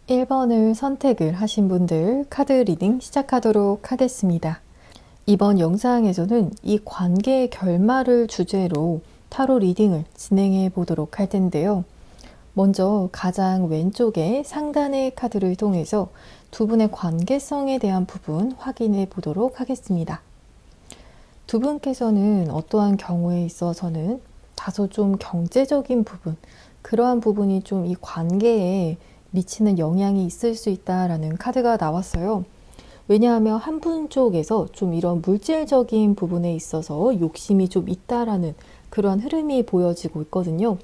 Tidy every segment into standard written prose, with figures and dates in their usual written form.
1번을 선택을 하신 분들 카드 리딩 시작하도록 하겠습니다. 이번 영상에서는 이 관계의 결말을 주제로 타로 리딩을 진행해 보도록 할 텐데요. 먼저 가장 왼쪽의 상단의 카드를 통해서 두 분의 관계성에 대한 부분 확인해 보도록 하겠습니다. 두 분께서는 어떠한 경우에 있어서는 다소 좀 경제적인 부분, 그러한 부분이 좀 이 관계에 미치는 영향이 있을 수 있다라는 카드가 나왔어요. 왜냐하면 한 분 쪽에서 좀 이런 물질적인 부분에 있어서 욕심이 좀 있다라는 그런 흐름이 보여지고 있거든요.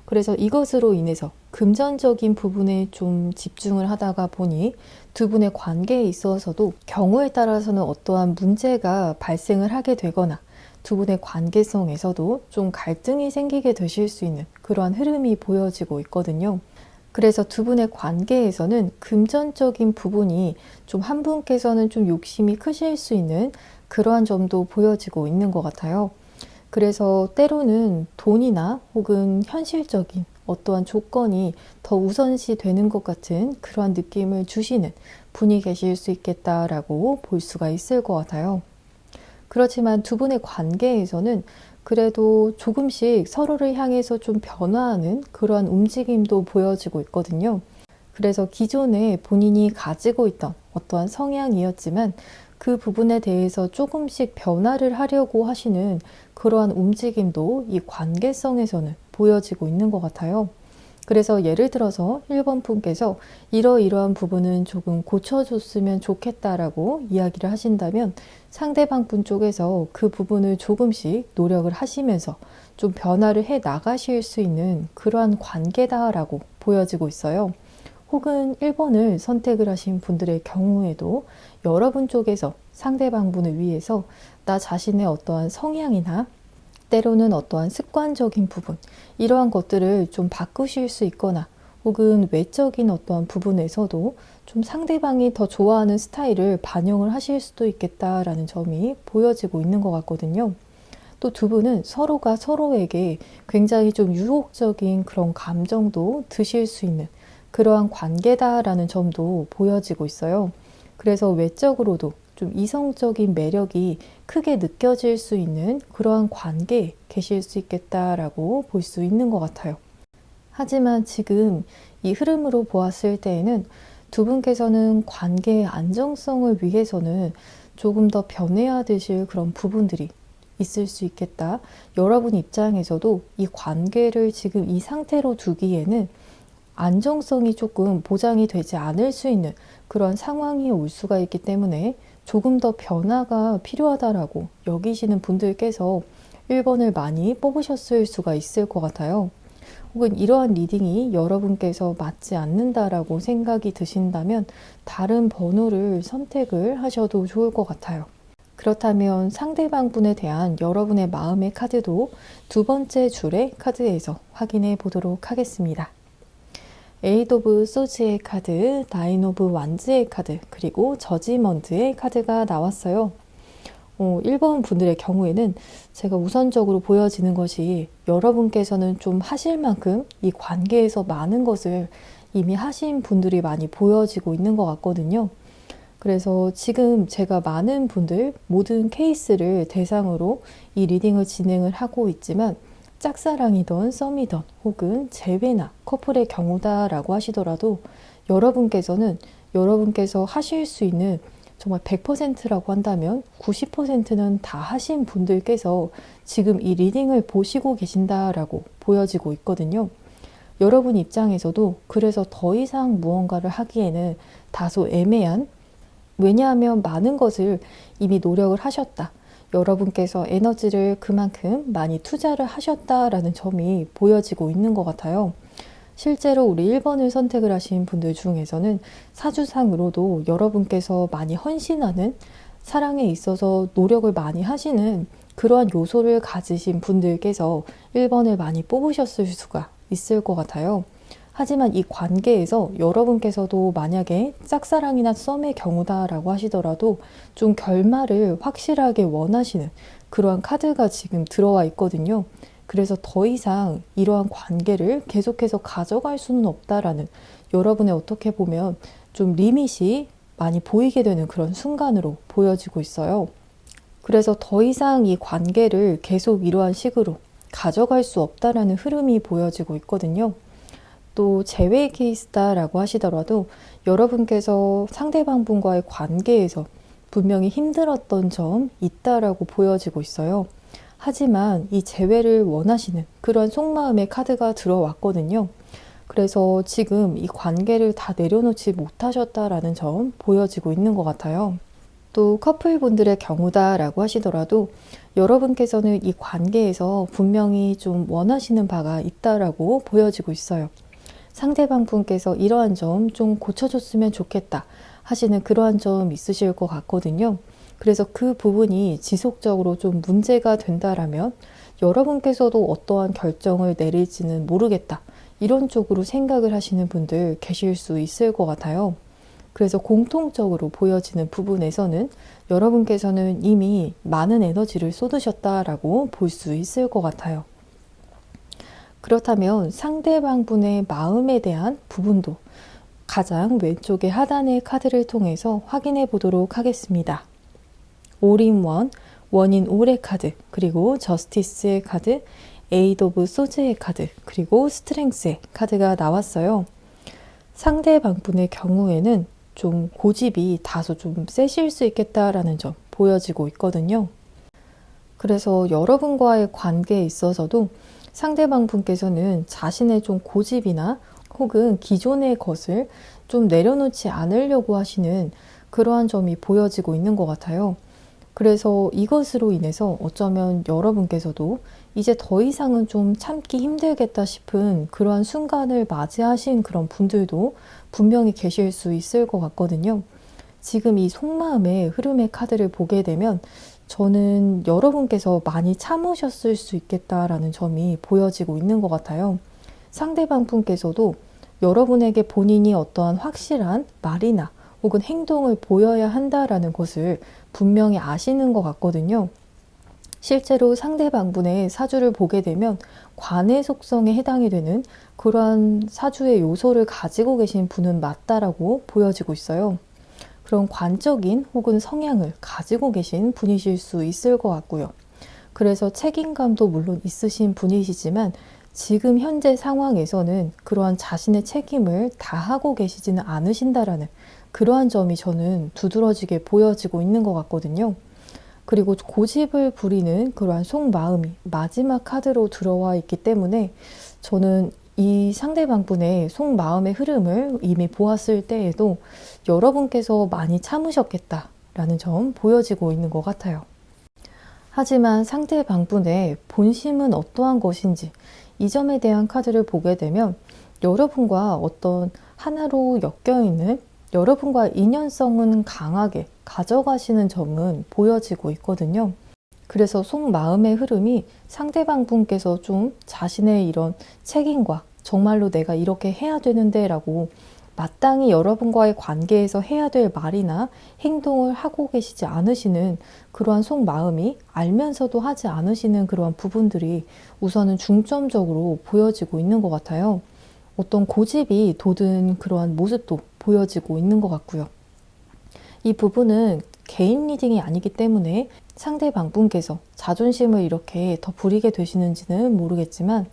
그래서 이것으로 인해서 금전적인 부분에 좀 집중을 하다가 보니 두 분의 관계에 있어서도 경우에 따라서는 어떠한 문제가 발생을 하게 되거나 두 분의 관계성에서도 좀 갈등이 생기게 되실 수 있는 그러한 흐름이 보여지고 있거든요. 그래서 두 분의 관계에서는 금전적인 부분이 좀 한 분께서는 좀 욕심이 크실 수 있는 그러한 점도 보여지고 있는 것 같아요. 그래서 때로는 돈이나 혹은 현실적인 어떠한 조건이 더 우선시 되는 것 같은 그러한 느낌을 주시는 분이 계실 수 있겠다라고 볼 수가 있을 것 같아요. 그렇지만 두 분의 관계에서는 그래도 조금씩 서로를 향해서 좀 변화하는 그러한 움직임도 보여지고 있거든요. 그래서 기존에 본인이 가지고 있던 어떠한 성향이었지만 그 부분에 대해서 조금씩 변화를 하려고 하시는 그러한 움직임도 이 관계성에서는 보여지고 있는 것 같아요. 그래서 예를 들어서 1번 분께서 이러이러한 부분은 조금 고쳐줬으면 좋겠다라고 이야기를 하신다면 상대방 분 쪽에서 그 부분을 조금씩 노력을 하시면서 좀 변화를 해 나가실 수 있는 그러한 관계다라고 보여지고 있어요. 혹은 1번을 선택을 하신 분들의 경우에도 여러분 쪽에서 상대방 분을 위해서 나 자신의 어떠한 성향이나 때로는 어떠한 습관적인 부분, 이러한 것들을 좀 바꾸실 수 있거나 혹은 외적인 어떠한 부분에서도 좀 상대방이 더 좋아하는 스타일을 반영을 하실 수도 있겠다라는 점이 보여지고 있는 것 같거든요. 또 두 분은 서로가 서로에게 굉장히 좀 유혹적인 그런 감정도 드실 수 있는 그러한 관계다라는 점도 보여지고 있어요. 그래서 외적으로도 좀 이성적인 매력이 크게 느껴질 수 있는 그러한 관계에 계실 수 있겠다라고 볼 수 있는 것 같아요. 하지만 지금 이 흐름으로 보았을 때에는 두 분께서는 관계의 안정성을 위해서는 조금 더 변해야 되실 그런 부분들이 있을 수 있겠다. 여러분 입장에서도 이 관계를 지금 이 상태로 두기에는 안정성이 조금 보장이 되지 않을 수 있는 그런 상황이 올 수가 있기 때문에 조금 더 변화가 필요하다라고 여기시는 분들께서 1번을 많이 뽑으셨을 수가 있을 것 같아요. 혹은 이러한 리딩이 여러분께서 맞지 않는다라고 생각이 드신다면 다른 번호를 선택을 하셔도 좋을 것 같아요. 그렇다면 상대방 분에 대한 여러분의 마음의 카드도 두 번째 줄의 카드에서 확인해 보도록 하겠습니다. 에잇 오브 소즈의 카드, 나인 오브 완즈의 카드, 그리고 저지먼트의 카드가 나왔어요. 1번 분들의 경우에는 제가 우선적으로 보여지는 것이 여러분께서는 좀 하실 만큼 이 관계에서 많은 것을 이미 하신 분들이 많이 보여지고 있는 것 같거든요. 그래서 지금 제가 많은 분들, 모든 케이스를 대상으로 이 리딩을 진행을 하고 있지만 짝사랑이던 썸이던 혹은 재회나 커플의 경우다라고 하시더라도 여러분께서 하실 수 있는 정말 100%라고 한다면 90%는 다 하신 분들께서 지금 이 리딩을 보시고 계신다라고 보여지고 있거든요. 여러분 입장에서도 그래서 더 이상 무언가를 하기에는 다소 애매한, 왜냐하면 많은 것을 이미 노력을 하셨다. 여러분께서 에너지를 그만큼 많이 투자를 하셨다라는 점이 보여지고 있는 것 같아요. 실제로 우리 1번을 선택을 하신 분들 중에서는 사주상으로도 여러분께서 많이 헌신하는, 사랑에 있어서 노력을 많이 하시는 그러한 요소를 가지신 분들께서 1번을 많이 뽑으셨을 수가 있을 것 같아요. 하지만 이 관계에서 여러분께서도 만약에 짝사랑이나 썸의 경우다라고 하시더라도 좀 결말을 확실하게 원하시는 그러한 카드가 지금 들어와 있거든요. 그래서 더 이상 이러한 관계를 계속해서 가져갈 수는 없다라는, 여러분의 어떻게 보면 좀 리밋이 많이 보이게 되는 그런 순간으로 보여지고 있어요. 그래서 더 이상 이 관계를 계속 이러한 식으로 가져갈 수 없다라는 흐름이 보여지고 있거든요. 또 제외의 케이스다라고 하시더라도 여러분께서 상대방분과의 관계에서 분명히 힘들었던 점 있다라고 보여지고 있어요. 하지만 이 재회를 원하시는 그런 속마음의 카드가 들어왔거든요. 그래서 지금 이 관계를 다 내려놓지 못하셨다라는 점 보여지고 있는 것 같아요. 또 커플분들의 경우다라고 하시더라도 여러분께서는 이 관계에서 분명히 좀 원하시는 바가 있다라고 보여지고 있어요. 상대방 분께서 이러한 점 좀 고쳐줬으면 좋겠다 하시는 그러한 점 있으실 것 같거든요. 그래서 그 부분이 지속적으로 좀 문제가 된다라면 여러분께서도 어떠한 결정을 내릴지는 모르겠다, 이런 쪽으로 생각을 하시는 분들 계실 수 있을 것 같아요. 그래서 공통적으로 보여지는 부분에서는 여러분께서는 이미 많은 에너지를 쏟으셨다라고 볼 수 있을 것 같아요. 그렇다면 상대방분의 마음에 대한 부분도 가장 왼쪽의 하단의 카드를 통해서 확인해 보도록 하겠습니다. 올인원, 원인 올의 카드, 그리고 저스티스의 카드, 에이드 오브 소즈의 카드, 그리고 스트렝스의 카드가 나왔어요. 상대방분의 경우에는 좀 고집이 다소 좀 세실 수 있겠다라는 점 보여지고 있거든요. 그래서 여러분과의 관계에 있어서도 상대방 분께서는 자신의 좀 고집이나 혹은 기존의 것을 좀 내려놓지 않으려고 하시는 그러한 점이 보여지고 있는 것 같아요. 그래서 이것으로 인해서 어쩌면 여러분께서도 이제 더 이상은 좀 참기 힘들겠다 싶은 그러한 순간을 맞이하신 그런 분들도 분명히 계실 수 있을 것 같거든요. 지금 이 속마음의 흐름의 카드를 보게 되면 저는 여러분께서 많이 참으셨을 수 있겠다라는 점이 보여지고 있는 것 같아요. 상대방 분께서도 여러분에게 본인이 어떠한 확실한 말이나 혹은 행동을 보여야 한다라는 것을 분명히 아시는 것 같거든요. 실제로 상대방분의 사주를 보게 되면 관의 속성에 해당이 되는 그러한 사주의 요소를 가지고 계신 분은 맞다라고 보여지고 있어요. 그런 관적인 혹은 성향을 가지고 계신 분이실 수 있을 것 같고요. 그래서 책임감도 물론 있으신 분이시지만 지금 현재 상황에서는 그러한 자신의 책임을 다하고 계시지는 않으신다라는 그러한 점이 저는 두드러지게 보여지고 있는 것 같거든요. 그리고 고집을 부리는 그러한 속마음이 마지막 카드로 들어와 있기 때문에 저는 이 상대방분의 속마음의 흐름을 이미 보았을 때에도 여러분께서 많이 참으셨겠다라는 점 보여지고 있는 것 같아요. 하지만 상대방분의 본심은 어떠한 것인지 이 점에 대한 카드를 보게 되면 여러분과 어떤 하나로 엮여있는 여러분과 인연성은 강하게 가져가시는 점은 보여지고 있거든요. 그래서 속마음의 흐름이 상대방 분께서 좀 자신의 이런 책임과 정말로 내가 이렇게 해야 되는데 라고 마땅히 여러분과의 관계에서 해야 될 말이나 행동을 하고 계시지 않으시는 그러한 속마음이 알면서도 하지 않으시는 그러한 부분들이 우선은 중점적으로 보여지고 있는 것 같아요. 어떤 고집이 돋은 그러한 모습도 보여지고 있는 것 같고요. 이 부분은 개인 리딩이 아니기 때문에 상대방 분께서 자존심을 이렇게 더 부리게 되시는지는 모르겠지만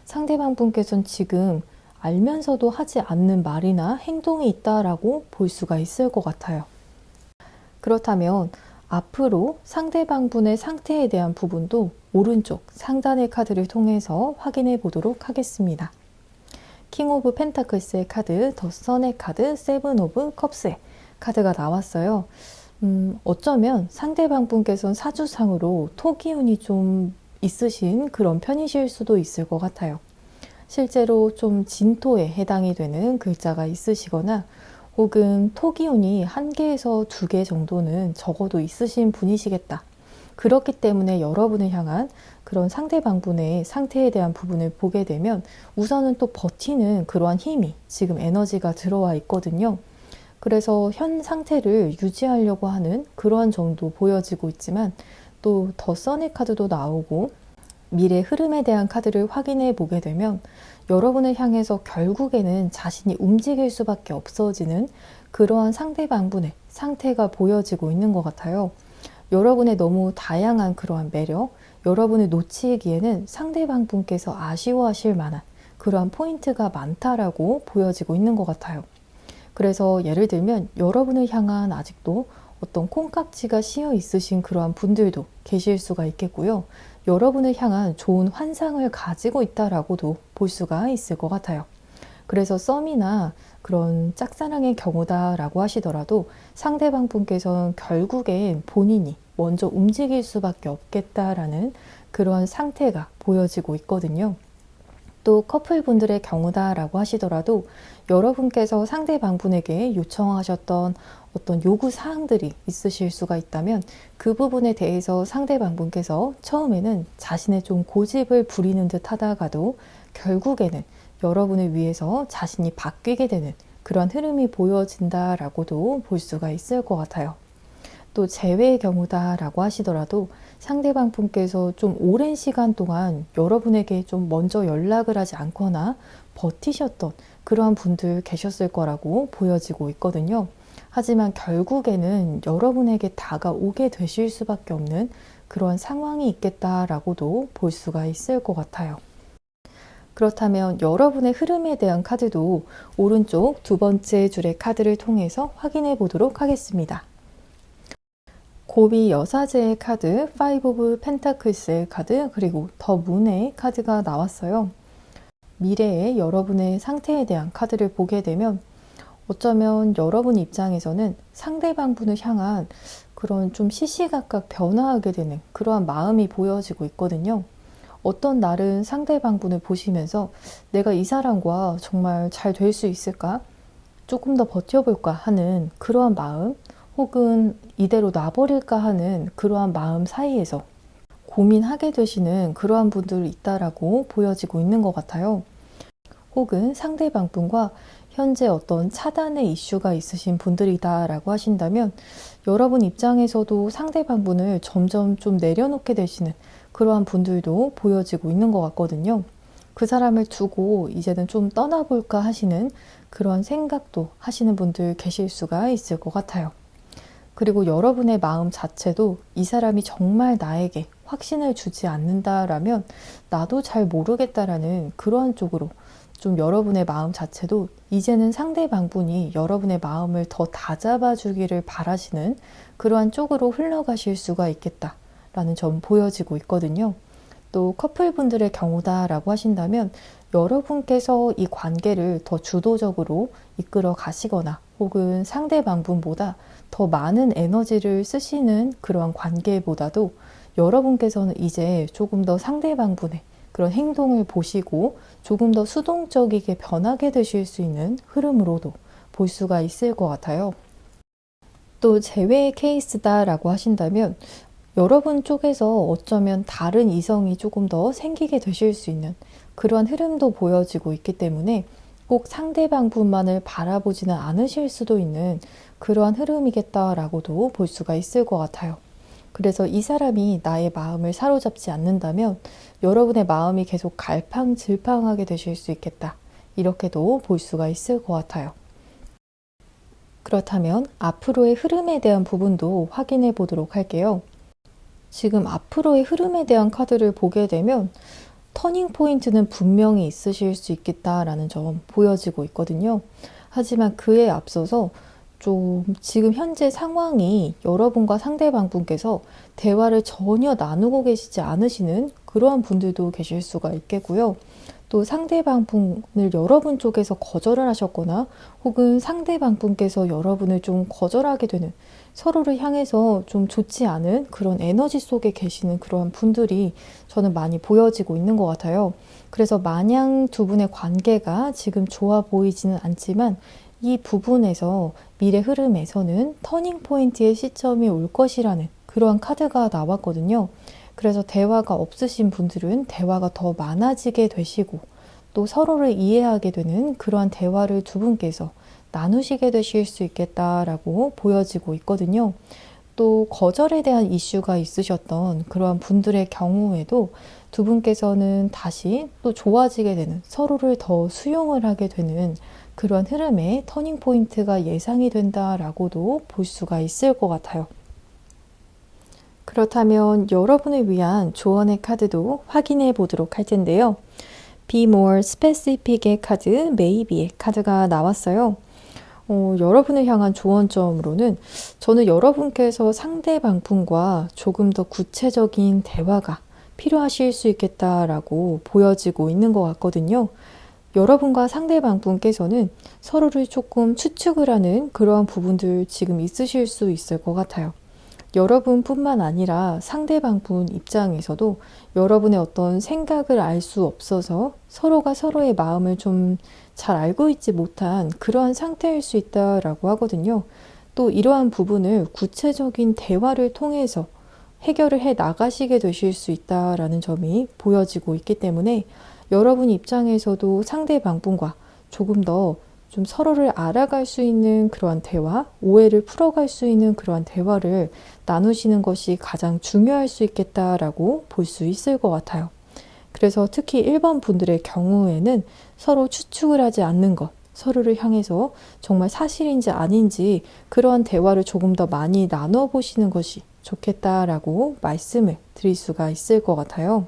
상대방 분께서는 지금 알면서도 하지 않는 말이나 행동이 있다라고 볼 수가 있을 것 같아요. 그렇다면 앞으로 상대방 분의 상태에 대한 부분도 오른쪽 상단의 카드를 통해서 확인해 보도록 하겠습니다. 킹 오브 펜타클스의 카드, 더 선의 카드, 세븐 오브 컵스의 카드가 나왔어요. 어쩌면 상대방 분께서는 사주상으로 토기운이 좀 있으신 그런 편이실 수도 있을 것 같아요. 실제로 좀 진토에 해당이 되는 글자가 있으시거나 혹은 토기운이 1개에서 2개 정도는 적어도 있으신 분이시겠다. 그렇기 때문에 여러분을 향한 그런 상대방분의 상태에 대한 부분을 보게 되면 우선은 또 버티는 그러한 힘이 지금 에너지가 들어와 있거든요. 그래서 현 상태를 유지하려고 하는 그러한 점도 보여지고 있지만 또 더 선의 카드도 나오고 미래 흐름에 대한 카드를 확인해 보게 되면 여러분을 향해서 결국에는 자신이 움직일 수밖에 없어지는 그러한 상대방분의 상태가 보여지고 있는 것 같아요. 여러분의 너무 다양한 그러한 매력, 여러분을 놓치기에는 상대방분께서 아쉬워하실 만한 그러한 포인트가 많다라고 보여지고 있는 것 같아요. 그래서 예를 들면 여러분을 향한 아직도 어떤 콩깍지가 씌어 있으신 그러한 분들도 계실 수가 있겠고요. 여러분을 향한 좋은 환상을 가지고 있다라고도 볼 수가 있을 것 같아요. 그래서 썸이나 그런 짝사랑의 경우다라고 하시더라도 상대방 분께서는 결국엔 본인이 먼저 움직일 수밖에 없겠다라는 그런 상태가 보여지고 있거든요. 또 커플분들의 경우다라고 하시더라도 여러분께서 상대방분에게 요청하셨던 어떤 요구사항들이 있으실 수가 있다면 그 부분에 대해서 상대방분께서 처음에는 자신의 좀 고집을 부리는 듯 하다가도 결국에는 여러분을 위해서 자신이 바뀌게 되는 그런 흐름이 보여진다라고도 볼 수가 있을 것 같아요. 또 재회의 경우다라고 하시더라도 상대방 분께서 좀 오랜 시간 동안 여러분에게 좀 먼저 연락을 하지 않거나 버티셨던 그러한 분들 계셨을 거라고 보여지고 있거든요. 하지만 결국에는 여러분에게 다가오게 되실 수밖에 없는 그러한 상황이 있겠다라고도 볼 수가 있을 것 같아요. 그렇다면 여러분의 흐름에 대한 카드도 오른쪽 두 번째 줄의 카드를 통해서 확인해 보도록 하겠습니다. 고비 여사제의 카드, 5 오브 펜타클스의 카드, 그리고 더 문의 카드가 나왔어요. 미래의 여러분의 상태에 대한 카드를 보게 되면 어쩌면 여러분 입장에서는 상대방 분을 향한 그런 좀 시시각각 변화하게 되는 그러한 마음이 보여지고 있거든요. 어떤 날은 상대방 분을 보시면서 내가 이 사람과 정말 잘 될 수 있을까? 조금 더 버텨볼까 하는 그러한 마음, 혹은 이대로 놔버릴까 하는 그러한 마음 사이에서 고민하게 되시는 그러한 분들이 있다라고 보여지고 있는 것 같아요. 혹은 상대방 분과 현재 어떤 차단의 이슈가 있으신 분들이다라고 하신다면 여러분 입장에서도 상대방 분을 점점 좀 내려놓게 되시는 그러한 분들도 보여지고 있는 것 같거든요. 그 사람을 두고 이제는 좀 떠나볼까 하시는 그런 생각도 하시는 분들 계실 수가 있을 것 같아요. 그리고 여러분의 마음 자체도 이 사람이 정말 나에게 확신을 주지 않는다라면 나도 잘 모르겠다라는 그러한 쪽으로 좀 여러분의 마음 자체도 이제는 상대방분이 여러분의 마음을 더 다잡아 주기를 바라시는 그러한 쪽으로 흘러가실 수가 있겠다라는 점 보여지고 있거든요. 또 커플분들의 경우다라고 하신다면 여러분께서 이 관계를 더 주도적으로 이끌어 가시거나 혹은 상대방분보다 더 많은 에너지를 쓰시는 그러한 관계보다도 여러분께서는 이제 조금 더 상대방분의 그런 행동을 보시고 조금 더 수동적이게 변하게 되실 수 있는 흐름으로도 볼 수가 있을 것 같아요. 또 재회의 케이스다라고 하신다면 여러분 쪽에서 어쩌면 다른 이성이 조금 더 생기게 되실 수 있는 그러한 흐름도 보여지고 있기 때문에 꼭 상대방분만을 바라보지는 않으실 수도 있는 그러한 흐름이겠다라고도 볼 수가 있을 것 같아요. 그래서 이 사람이 나의 마음을 사로잡지 않는다면 여러분의 마음이 계속 갈팡질팡하게 되실 수 있겠다. 이렇게도 볼 수가 있을 것 같아요. 그렇다면 앞으로의 흐름에 대한 부분도 확인해 보도록 할게요. 지금 앞으로의 흐름에 대한 카드를 보게 되면 터닝 포인트는 분명히 있으실 수 있겠다라는 점 보여지고 있거든요. 하지만 그에 앞서서 좀 지금 현재 상황이 여러분과 상대방분께서 대화를 전혀 나누고 계시지 않으시는 그러한 분들도 계실 수가 있겠고요. 또 상대방분을 여러분 쪽에서 거절을 하셨거나 혹은 상대방분께서 여러분을 좀 거절하게 되는 서로를 향해서 좀 좋지 않은 그런 에너지 속에 계시는 그러한 분들이 저는 많이 보여지고 있는 것 같아요. 그래서 마냥 두 분의 관계가 지금 좋아 보이지는 않지만 이 부분에서 미래 흐름에서는 터닝 포인트의 시점이 올 것이라는 그러한 카드가 나왔거든요. 그래서 대화가 없으신 분들은 대화가 더 많아지게 되시고 또 서로를 이해하게 되는 그러한 대화를 두 분께서 나누시게 되실 수 있겠다라고 보여지고 있거든요. 또 거절에 대한 이슈가 있으셨던 그러한 분들의 경우에도 두 분께서는 다시 또 좋아지게 되는, 서로를 더 수용을 하게 되는 그러한 흐름의 터닝 포인트가 예상이 된다라고도 볼 수가 있을 것 같아요. 그렇다면 여러분을 위한 조언의 카드도 확인해 보도록 할 텐데요. Be more specific의 카드, Maybe의 카드가 나왔어요. 여러분을 향한 조언점으로는 저는 여러분께서 상대방분과 조금 더 구체적인 대화가 필요하실 수 있겠다라고 보여지고 있는 것 같거든요. 여러분과 상대방분께서는 서로를 조금 추측을 하는 그러한 부분들 지금 있으실 수 있을 것 같아요. 여러분뿐만 아니라 상대방분 입장에서도 여러분의 어떤 생각을 알 수 없어서 서로가 서로의 마음을 좀 잘 알고 있지 못한 그러한 상태일 수 있다라고 하거든요. 또 이러한 부분을 구체적인 대화를 통해서 해결을 해 나가시게 되실 수 있다라는 점이 보여지고 있기 때문에 여러분 입장에서도 상대방분과 조금 더 좀 서로를 알아갈 수 있는 그러한 대화, 오해를 풀어갈 수 있는 그러한 대화를 나누시는 것이 가장 중요할 수 있겠다라고 볼 수 있을 것 같아요. 그래서 특히 1번 분들의 경우에는 서로 추측을 하지 않는 것, 서로를 향해서 정말 사실인지 아닌지 그러한 대화를 조금 더 많이 나눠보시는 것이 좋겠다라고 말씀을 드릴 수가 있을 것 같아요.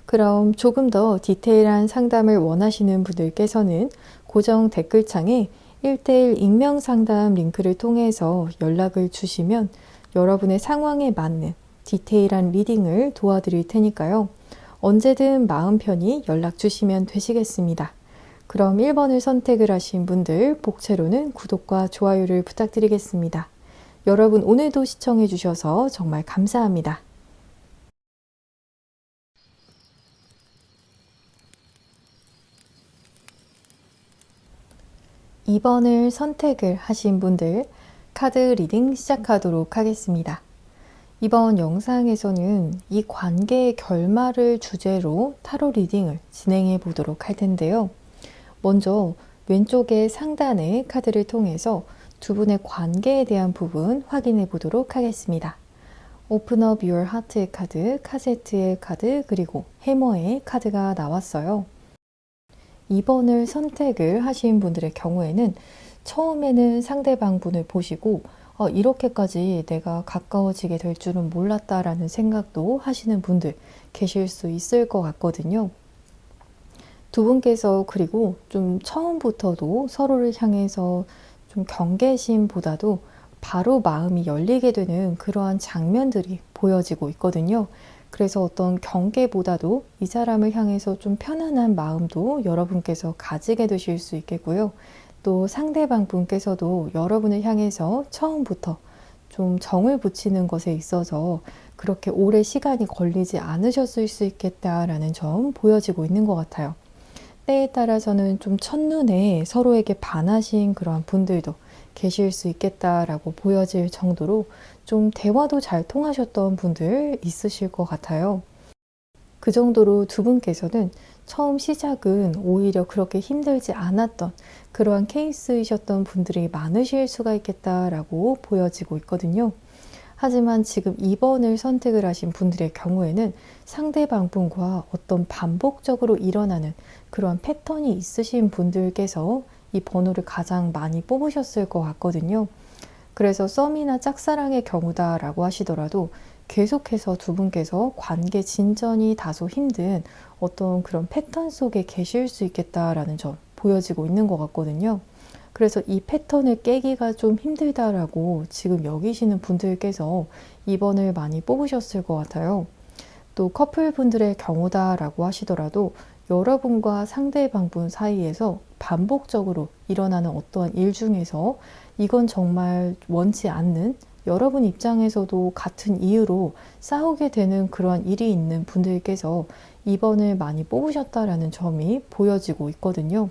그럼 조금 더 디테일한 상담을 원하시는 분들께서는 고정 댓글창에 1:1 익명 상담 링크를 통해서 연락을 주시면 여러분의 상황에 맞는 디테일한 리딩을 도와드릴 테니까요. 언제든 마음 편히 연락 주시면 되시겠습니다. 그럼 1번을 선택을 하신 분들 복채로는 구독과 좋아요를 부탁드리겠습니다. 여러분 오늘도 시청해 주셔서 정말 감사합니다. 2번을 선택을 하신 분들 카드 리딩 시작하도록 하겠습니다. 이번 영상에서는 이 관계의 결말을 주제로 타로 리딩을 진행해 보도록 할 텐데요. 먼저 왼쪽의 상단의 카드를 통해서 두 분의 관계에 대한 부분 확인해 보도록 하겠습니다. Open up your heart의 카드, 카세트의 카드, 그리고 해머의 카드가 나왔어요. 2번을 선택을 하신 분들의 경우에는 처음에는 상대방분을 보시고 이렇게까지 내가 가까워지게 될 줄은 몰랐다라는 생각도 하시는 분들 계실 수 있을 것 같거든요. 두 분께서 그리고 좀 처음부터도 서로를 향해서 좀 경계심보다도 바로 마음이 열리게 되는 그러한 장면들이 보여지고 있거든요. 그래서 어떤 경계보다도 이 사람을 향해서 좀 편안한 마음도 여러분께서 가지게 되실 수 있겠고요. 또 상대방 분께서도 여러분을 향해서 처음부터 좀 정을 붙이는 것에 있어서 그렇게 오래 시간이 걸리지 않으셨을 수 있겠다라는 점 보여지고 있는 것 같아요. 때에 따라서는 좀 첫눈에 서로에게 반하신 그러한 분들도 계실 수 있겠다라고 보여질 정도로 좀 대화도 잘 통하셨던 분들 있으실 것 같아요. 그 정도로 두 분께서는 처음 시작은 오히려 그렇게 힘들지 않았던 그러한 케이스이셨던 분들이 많으실 수가 있겠다라고 보여지고 있거든요. 하지만 지금 2번을 선택을 하신 분들의 경우에는 상대방 분과 어떤 반복적으로 일어나는 그런 패턴이 있으신 분들께서 이 번호를 가장 많이 뽑으셨을 것 같거든요. 그래서 썸이나 짝사랑의 경우다라고 하시더라도 계속해서 두 분께서 관계 진전이 다소 힘든 어떤 그런 패턴 속에 계실 수 있겠다라는 점 보여지고 있는 것 같거든요. 그래서 이 패턴을 깨기가 좀 힘들다라고 지금 여기시는 분들께서 2번을 많이 뽑으셨을 것 같아요. 또 커플분들의 경우다라고 하시더라도 여러분과 상대방분 사이에서 반복적으로 일어나는 어떠한 일 중에서 이건 정말 원치 않는, 여러분 입장에서도 같은 이유로 싸우게 되는 그러한 일이 있는 분들께서 2번을 많이 뽑으셨다라는 점이 보여지고 있거든요.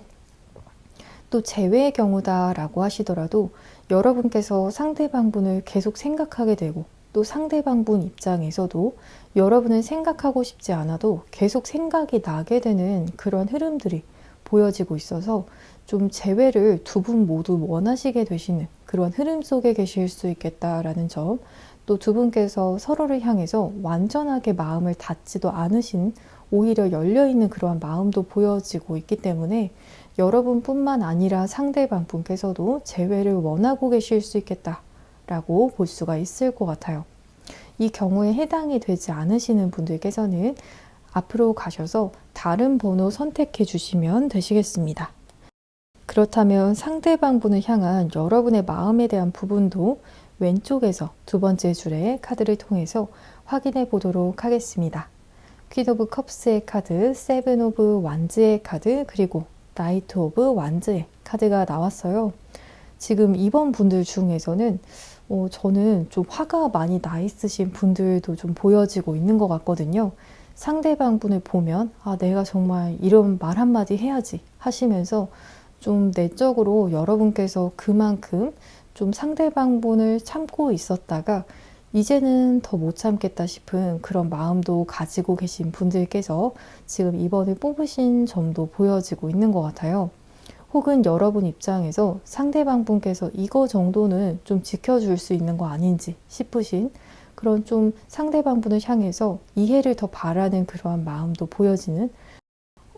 또 재회의 경우다라고 하시더라도 여러분께서 상대방분을 계속 생각하게 되고 또 상대방분 입장에서도 여러분을 생각하고 싶지 않아도 계속 생각이 나게 되는 그런 흐름들이 보여지고 있어서 좀 재회를 두 분 모두 원하시게 되시는 그런 흐름 속에 계실 수 있겠다라는 점, 또 두 분께서 서로를 향해서 완전하게 마음을 닫지도 않으신, 오히려 열려있는 그러한 마음도 보여지고 있기 때문에 여러분뿐만 아니라 상대방 분께서도 재회를 원하고 계실 수 있겠다라고 볼 수가 있을 것 같아요. 이 경우에 해당이 되지 않으시는 분들께서는 앞으로 가셔서 다른 번호 선택해 주시면 되시겠습니다. 그렇다면 상대방 분을 향한 여러분의 마음에 대한 부분도 왼쪽에서 두 번째 줄의 카드를 통해서 확인해 보도록 하겠습니다. 퀸 오브 컵스의 카드, 세븐 오브 완즈의 카드, 그리고 나이트 오브 완즈의 카드가 나왔어요. 지금 이번 분들 중에서는 저는 좀 화가 많이 나 있으신 분들도 좀 보여지고 있는 것 같거든요. 상대방 분을 보면 내가 정말 이런 말 한마디 해야지 하시면서 좀 내적으로 여러분께서 그만큼 좀 상대방 분을 참고 있었다가 이제는 더 못 참겠다 싶은 그런 마음도 가지고 계신 분들께서 지금 이번에 뽑으신 점도 보여지고 있는 것 같아요. 혹은 여러분 입장에서 상대방 분께서 이거 정도는 좀 지켜줄 수 있는 거 아닌지 싶으신 그런 좀 상대방 분을 향해서 이해를 더 바라는 그러한 마음도 보여지는,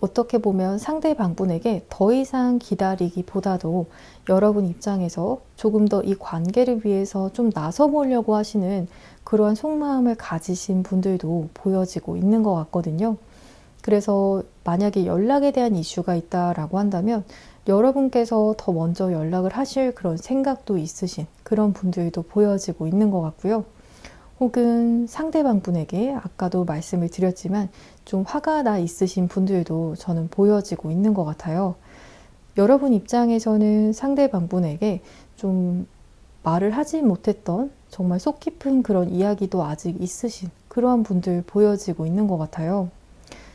어떻게 보면 상대방 분에게 더 이상 기다리기보다도 여러분 입장에서 조금 더 이 관계를 위해서 좀 나서보려고 하시는 그러한 속마음을 가지신 분들도 보여지고 있는 것 같거든요. 그래서 만약에 연락에 대한 이슈가 있다라고 한다면 여러분께서 더 먼저 연락을 하실 그런 생각도 있으신 그런 분들도 보여지고 있는 것 같고요. 혹은 상대방 분에게 아까도 말씀을 드렸지만 좀 화가 나 있으신 분들도 저는 보여지고 있는 것 같아요. 여러분 입장에서는 상대방 분에게 좀 말을 하지 못했던 정말 속 깊은 그런 이야기도 아직 있으신 그러한 분들 보여지고 있는 것 같아요.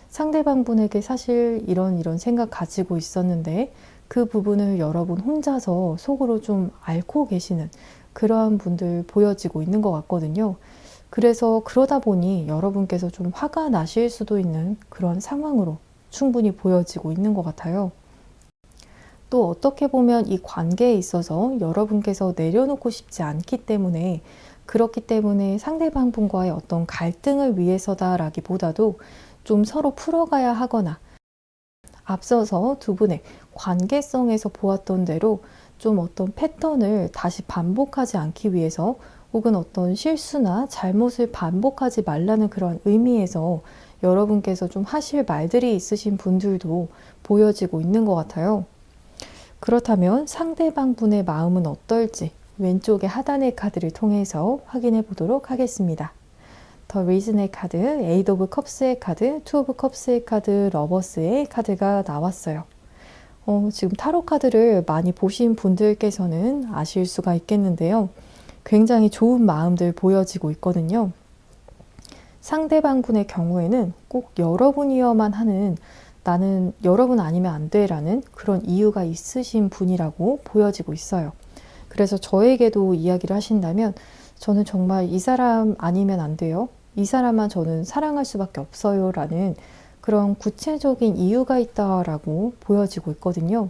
상대방 분에게 사실 이런 생각 가지고 있었는데 그 부분을 여러분 혼자서 속으로 좀 앓고 계시는 그러한 분들 보여지고 있는 것 같거든요. 그래서 그러다 보니 여러분께서 좀 화가 나실 수도 있는 그런 상황으로 충분히 보여지고 있는 것 같아요. 또 어떻게 보면 이 관계에 있어서 여러분께서 내려놓고 싶지 않기 때문에, 그렇기 때문에 상대방 분과의 어떤 갈등을 위해서다라기보다도 좀 서로 풀어가야 하거나 앞서서 두 분의 관계성에서 보았던 대로 좀 어떤 패턴을 다시 반복하지 않기 위해서, 혹은 어떤 실수나 잘못을 반복하지 말라는 그런 의미에서 여러분께서 좀 하실 말들이 있으신 분들도 보여지고 있는 것 같아요. 그렇다면 상대방 분의 마음은 어떨지 왼쪽의 하단의 카드를 통해서 확인해 보도록 하겠습니다. 더 리즌의 카드, 에이드 오브 컵스의 카드, 투 오브 컵스의 카드, 러버스의 카드가 나왔어요. 지금 타로 카드를 많이 보신 분들께서는 아실 수가 있겠는데요. 굉장히 좋은 마음들 보여지고 있거든요. 상대방 분의 경우에는 꼭 여러분이어만 하는, 나는 여러분 아니면 안 돼 라는 그런 이유가 있으신 분이라고 보여지고 있어요. 그래서 저에게도 이야기를 하신다면 저는 정말 이 사람 아니면 안 돼요. 이 사람만 저는 사랑할 수밖에 없어요 라는 그런 구체적인 이유가 있다라고 보여지고 있거든요.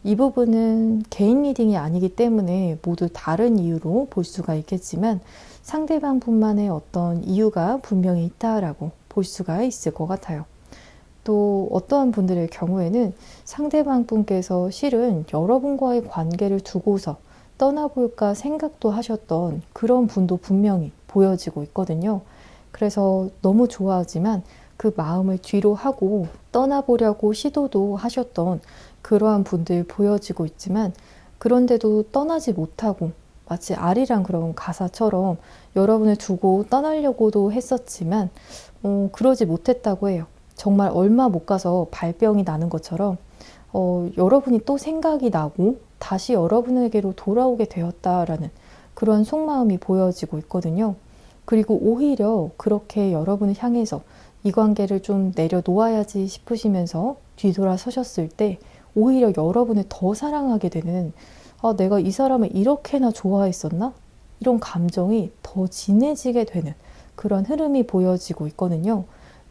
이 부분은 개인 리딩이 아니기 때문에 모두 다른 이유로 볼 수가 있겠지만 상대방 분만의 어떤 이유가 분명히 있다라고 볼 수가 있을 것 같아요. 또 어떠한 분들의 경우에는 상대방 분께서 실은 여러분과의 관계를 두고서 떠나볼까 생각도 하셨던 그런 분도 분명히 보여지고 있거든요. 그래서 너무 좋아하지만 그 마음을 뒤로 하고 떠나보려고 시도도 하셨던 그러한 분들 보여지고 있지만, 그런데도 떠나지 못하고 마치 아리랑 그런 가사처럼 여러분을 두고 떠나려고도 했었지만 그러지 못했다고 해요. 정말 얼마 못 가서 발병이 나는 것처럼 여러분이 또 생각이 나고 다시 여러분에게로 돌아오게 되었다라는 그런 속마음이 보여지고 있거든요. 그리고 오히려 그렇게 여러분을 향해서 이 관계를 좀 내려놓아야지 싶으시면서 뒤돌아서셨을 때 오히려 여러분을 더 사랑하게 되는, 내가 이 사람을 이렇게나 좋아했었나? 이런 감정이 더 진해지게 되는 그런 흐름이 보여지고 있거든요.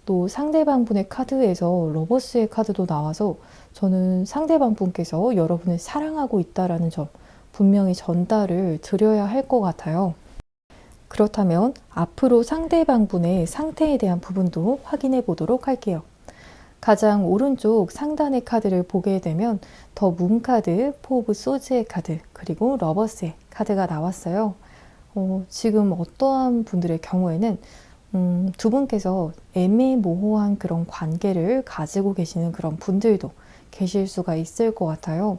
또 상대방분의 카드에서 러버스의 카드도 나와서 저는 상대방분께서 여러분을 사랑하고 있다라는 점 분명히 전달을 드려야 할 것 같아요. 그렇다면 앞으로 상대방분의 상태에 대한 부분도 확인해 보도록 할게요. 가장 오른쪽 상단의 카드를 보게 되면 더 문 카드, 포 오브 소즈의 카드, 그리고 러버스의 카드가 나왔어요. 지금 어떠한 분들의 경우에는 두 분께서 애매모호한 그런 관계를 가지고 계시는 그런 분들도 계실 수가 있을 것 같아요.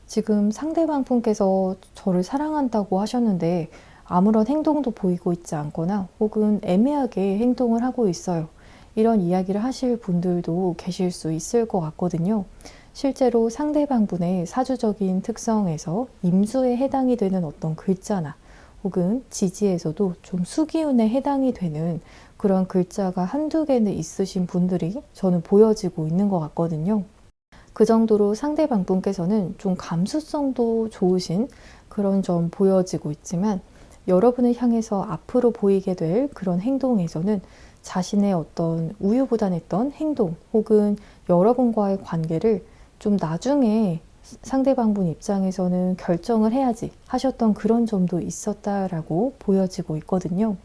지금 상대방 분께서 저를 사랑한다고 하셨는데 아무런 행동도 보이고 있지 않거나 혹은 애매하게 행동을 하고 있어요. 이런 이야기를 하실 분들도 계실 수 있을 것 같거든요. 실제로 상대방 분의 사주적인 특성에서 임수에 해당이 되는 어떤 글자나 혹은 지지에서도 좀 수기운에 해당이 되는 그런 글자가 한두 개는 있으신 분들이 저는 보여지고 있는 것 같거든요. 그 정도로 상대방 분께서는 좀 감수성도 좋으신 그런 점 보여지고 있지만 여러분을 향해서 앞으로 보이게 될 그런 행동에서는 자신의 어떤 우유부단했던 행동 혹은 여러분과의 관계를 좀 나중에 상대방 분 입장에서는 결정을 해야지 하셨던 그런 점도 있었다라고 보여지고 있거든요.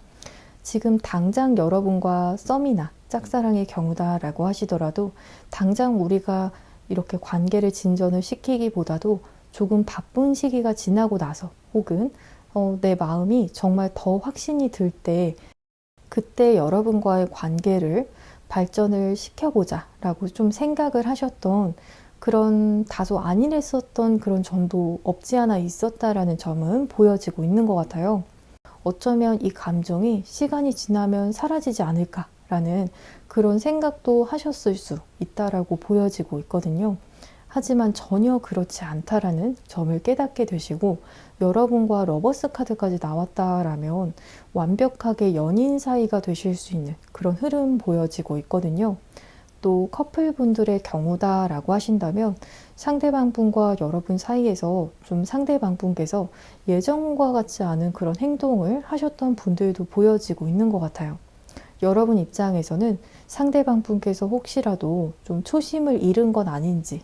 지금 당장 여러분과 썸이나 짝사랑의 경우다라고 하시더라도 당장 우리가 이렇게 관계를 진전을 시키기보다도 조금 바쁜 시기가 지나고 나서 혹은 내 마음이 정말 더 확신이 들 때 그때 여러분과의 관계를 발전을 시켜보자 라고 좀 생각을 하셨던 그런 다소 안일했었던 그런 점도 없지 않아 있었다라는 점은 보여지고 있는 것 같아요. 어쩌면 이 감정이 시간이 지나면 사라지지 않을까라는 그런 생각도 하셨을 수 있다라고 보여지고 있거든요. 하지만 전혀 그렇지 않다라는 점을 깨닫게 되시고 여러분과 러버스 카드까지 나왔다라면 완벽하게 연인 사이가 되실 수 있는 그런 흐름 보여지고 있거든요. 또 커플분들의 경우다라고 하신다면 상대방 분과 여러분 사이에서 좀 상대방 분께서 예전과 같지 않은 그런 행동을 하셨던 분들도 보여지고 있는 것 같아요. 여러분 입장에서는 상대방 분께서 혹시라도 좀 초심을 잃은 건 아닌지,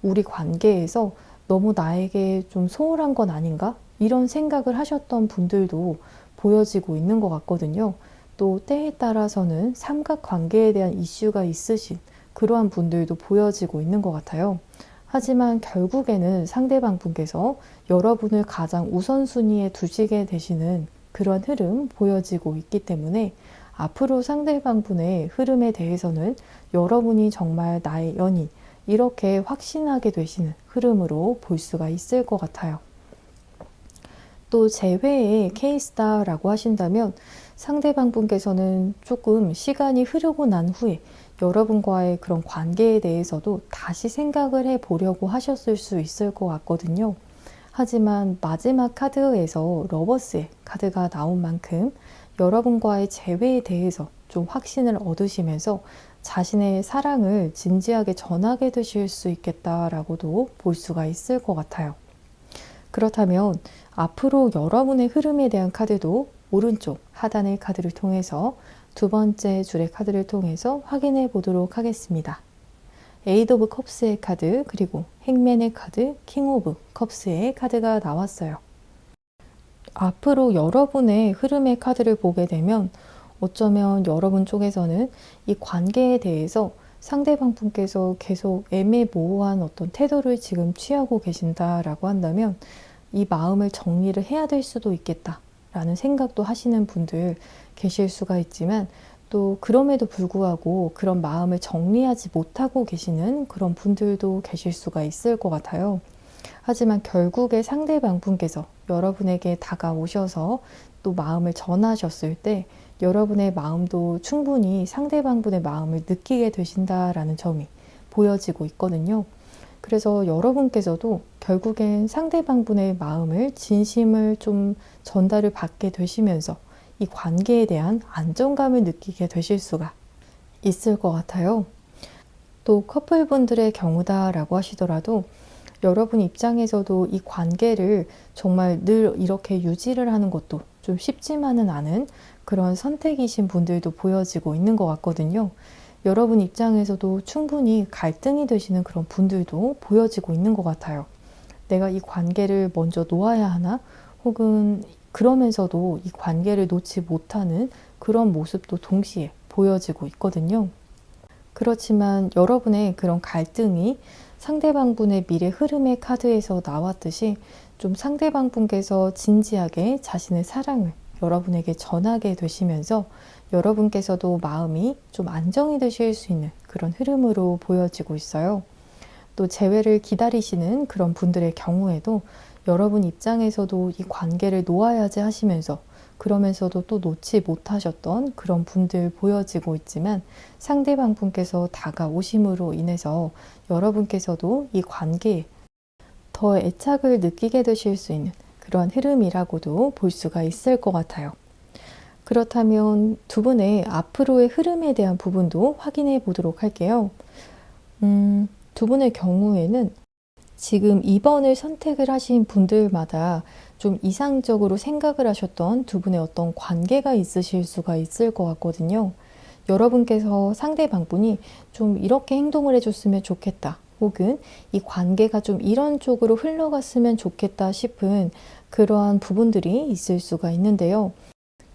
우리 관계에서 너무 나에게 좀 소홀한 건 아닌가? 이런 생각을 하셨던 분들도 보여지고 있는 것 같거든요. 또 때에 따라서는 삼각관계에 대한 이슈가 있으신 그러한 분들도 보여지고 있는 것 같아요. 하지만 결국에는 상대방 분께서 여러분을 가장 우선순위에 두시게 되시는 그런 흐름 보여지고 있기 때문에 앞으로 상대방 분의 흐름에 대해서는 여러분이 정말 나의 연인, 이렇게 확신하게 되시는 흐름으로 볼 수가 있을 것 같아요. 또 제외의 케이스다라고 하신다면 상대방 분께서는 조금 시간이 흐르고 난 후에 여러분과의 그런 관계에 대해서도 다시 생각을 해보려고 하셨을 수 있을 것 같거든요. 하지만 마지막 카드에서 러버스의 카드가 나온 만큼 여러분과의 재회에 대해서 좀 확신을 얻으시면서 자신의 사랑을 진지하게 전하게 되실 수 있겠다라고도 볼 수가 있을 것 같아요. 그렇다면 앞으로 여러분의 흐름에 대한 카드도 오른쪽 하단의 카드를 통해서 두 번째 줄의 카드를 통해서 확인해 보도록 하겠습니다. 에이드 오브 컵스의 카드, 그리고 행맨의 카드, 킹 오브 컵스의 카드가 나왔어요. 앞으로 여러분의 흐름의 카드를 보게 되면 어쩌면 여러분 쪽에서는 이 관계에 대해서 상대방 분께서 계속 애매모호한 어떤 태도를 지금 취하고 계신다라고 한다면 이 마음을 정리를 해야 될 수도 있겠다라는 생각도 하시는 분들 계실 수가 있지만 또 그럼에도 불구하고 그런 마음을 정리하지 못하고 계시는 그런 분들도 계실 수가 있을 것 같아요. 하지만 결국에 상대방 분께서 여러분에게 다가오셔서 또 마음을 전하셨을 때 여러분의 마음도 충분히 상대방 분의 마음을 느끼게 되신다라는 점이 보여지고 있거든요. 그래서 여러분께서도 결국엔 상대방 분의 마음을 진심을 좀 전달을 받게 되시면서 이 관계에 대한 안정감을 느끼게 되실 수가 있을 것 같아요. 또 커플분들의 경우다라고 하시더라도 여러분 입장에서도 이 관계를 정말 늘 이렇게 유지를 하는 것도 좀 쉽지만은 않은 그런 선택이신 분들도 보여지고 있는 것 같거든요. 여러분 입장에서도 충분히 갈등이 되시는 그런 분들도 보여지고 있는 것 같아요. 내가 이 관계를 먼저 놓아야 하나? 혹은 그러면서도 이 관계를 놓지 못하는 그런 모습도 동시에 보여지고 있거든요. 그렇지만 여러분의 그런 갈등이 상대방분의 미래 흐름의 카드에서 나왔듯이 좀 상대방분께서 진지하게 자신의 사랑을 여러분에게 전하게 되시면서 여러분께서도 마음이 좀 안정이 되실 수 있는 그런 흐름으로 보여지고 있어요. 또 재회를 기다리시는 그런 분들의 경우에도 여러분 입장에서도 이 관계를 놓아야지 하시면서 그러면서도 또 놓지 못하셨던 그런 분들 보여지고 있지만 상대방 분께서 다가오심으로 인해서 여러분께서도 이 관계에 더 애착을 느끼게 되실 수 있는 그런 흐름이라고도 볼 수가 있을 것 같아요. 그렇다면 두 분의 앞으로의 흐름에 대한 부분도 확인해 보도록 할게요. 두 분의 경우에는 지금 2번을 선택을 하신 분들마다 좀 이상적으로 생각을 하셨던 두 분의 어떤 관계가 있으실 수가 있을 것 같거든요. 여러분께서 상대방분이 좀 이렇게 행동을 해줬으면 좋겠다. 혹은 이 관계가 좀 이런 쪽으로 흘러갔으면 좋겠다 싶은 그러한 부분들이 있을 수가 있는데요.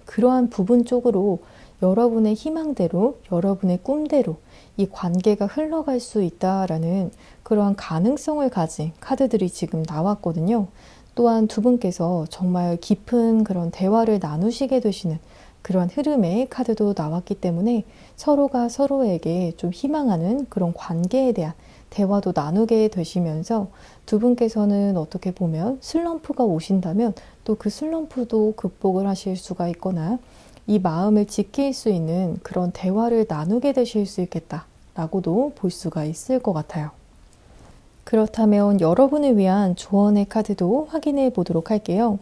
그러한 부분 쪽으로 여러분의 희망대로, 여러분의 꿈대로 이 관계가 흘러갈 수 있다라는 그러한 가능성을 가진 카드들이 지금 나왔거든요. 또한 두 분께서 정말 깊은 그런 대화를 나누시게 되시는 그런 흐름의 카드도 나왔기 때문에 서로가 서로에게 좀 희망하는 그런 관계에 대한 대화도 나누게 되시면서 두 분께서는 어떻게 보면 슬럼프가 오신다면 또 그 슬럼프도 극복을 하실 수가 있거나 이 마음을 지킬 수 있는 그런 대화를 나누게 되실 수 있겠다라고도 볼 수가 있을 것 같아요. 그렇다면 여러분을 위한 조언의 카드도 확인해 보도록 할게요.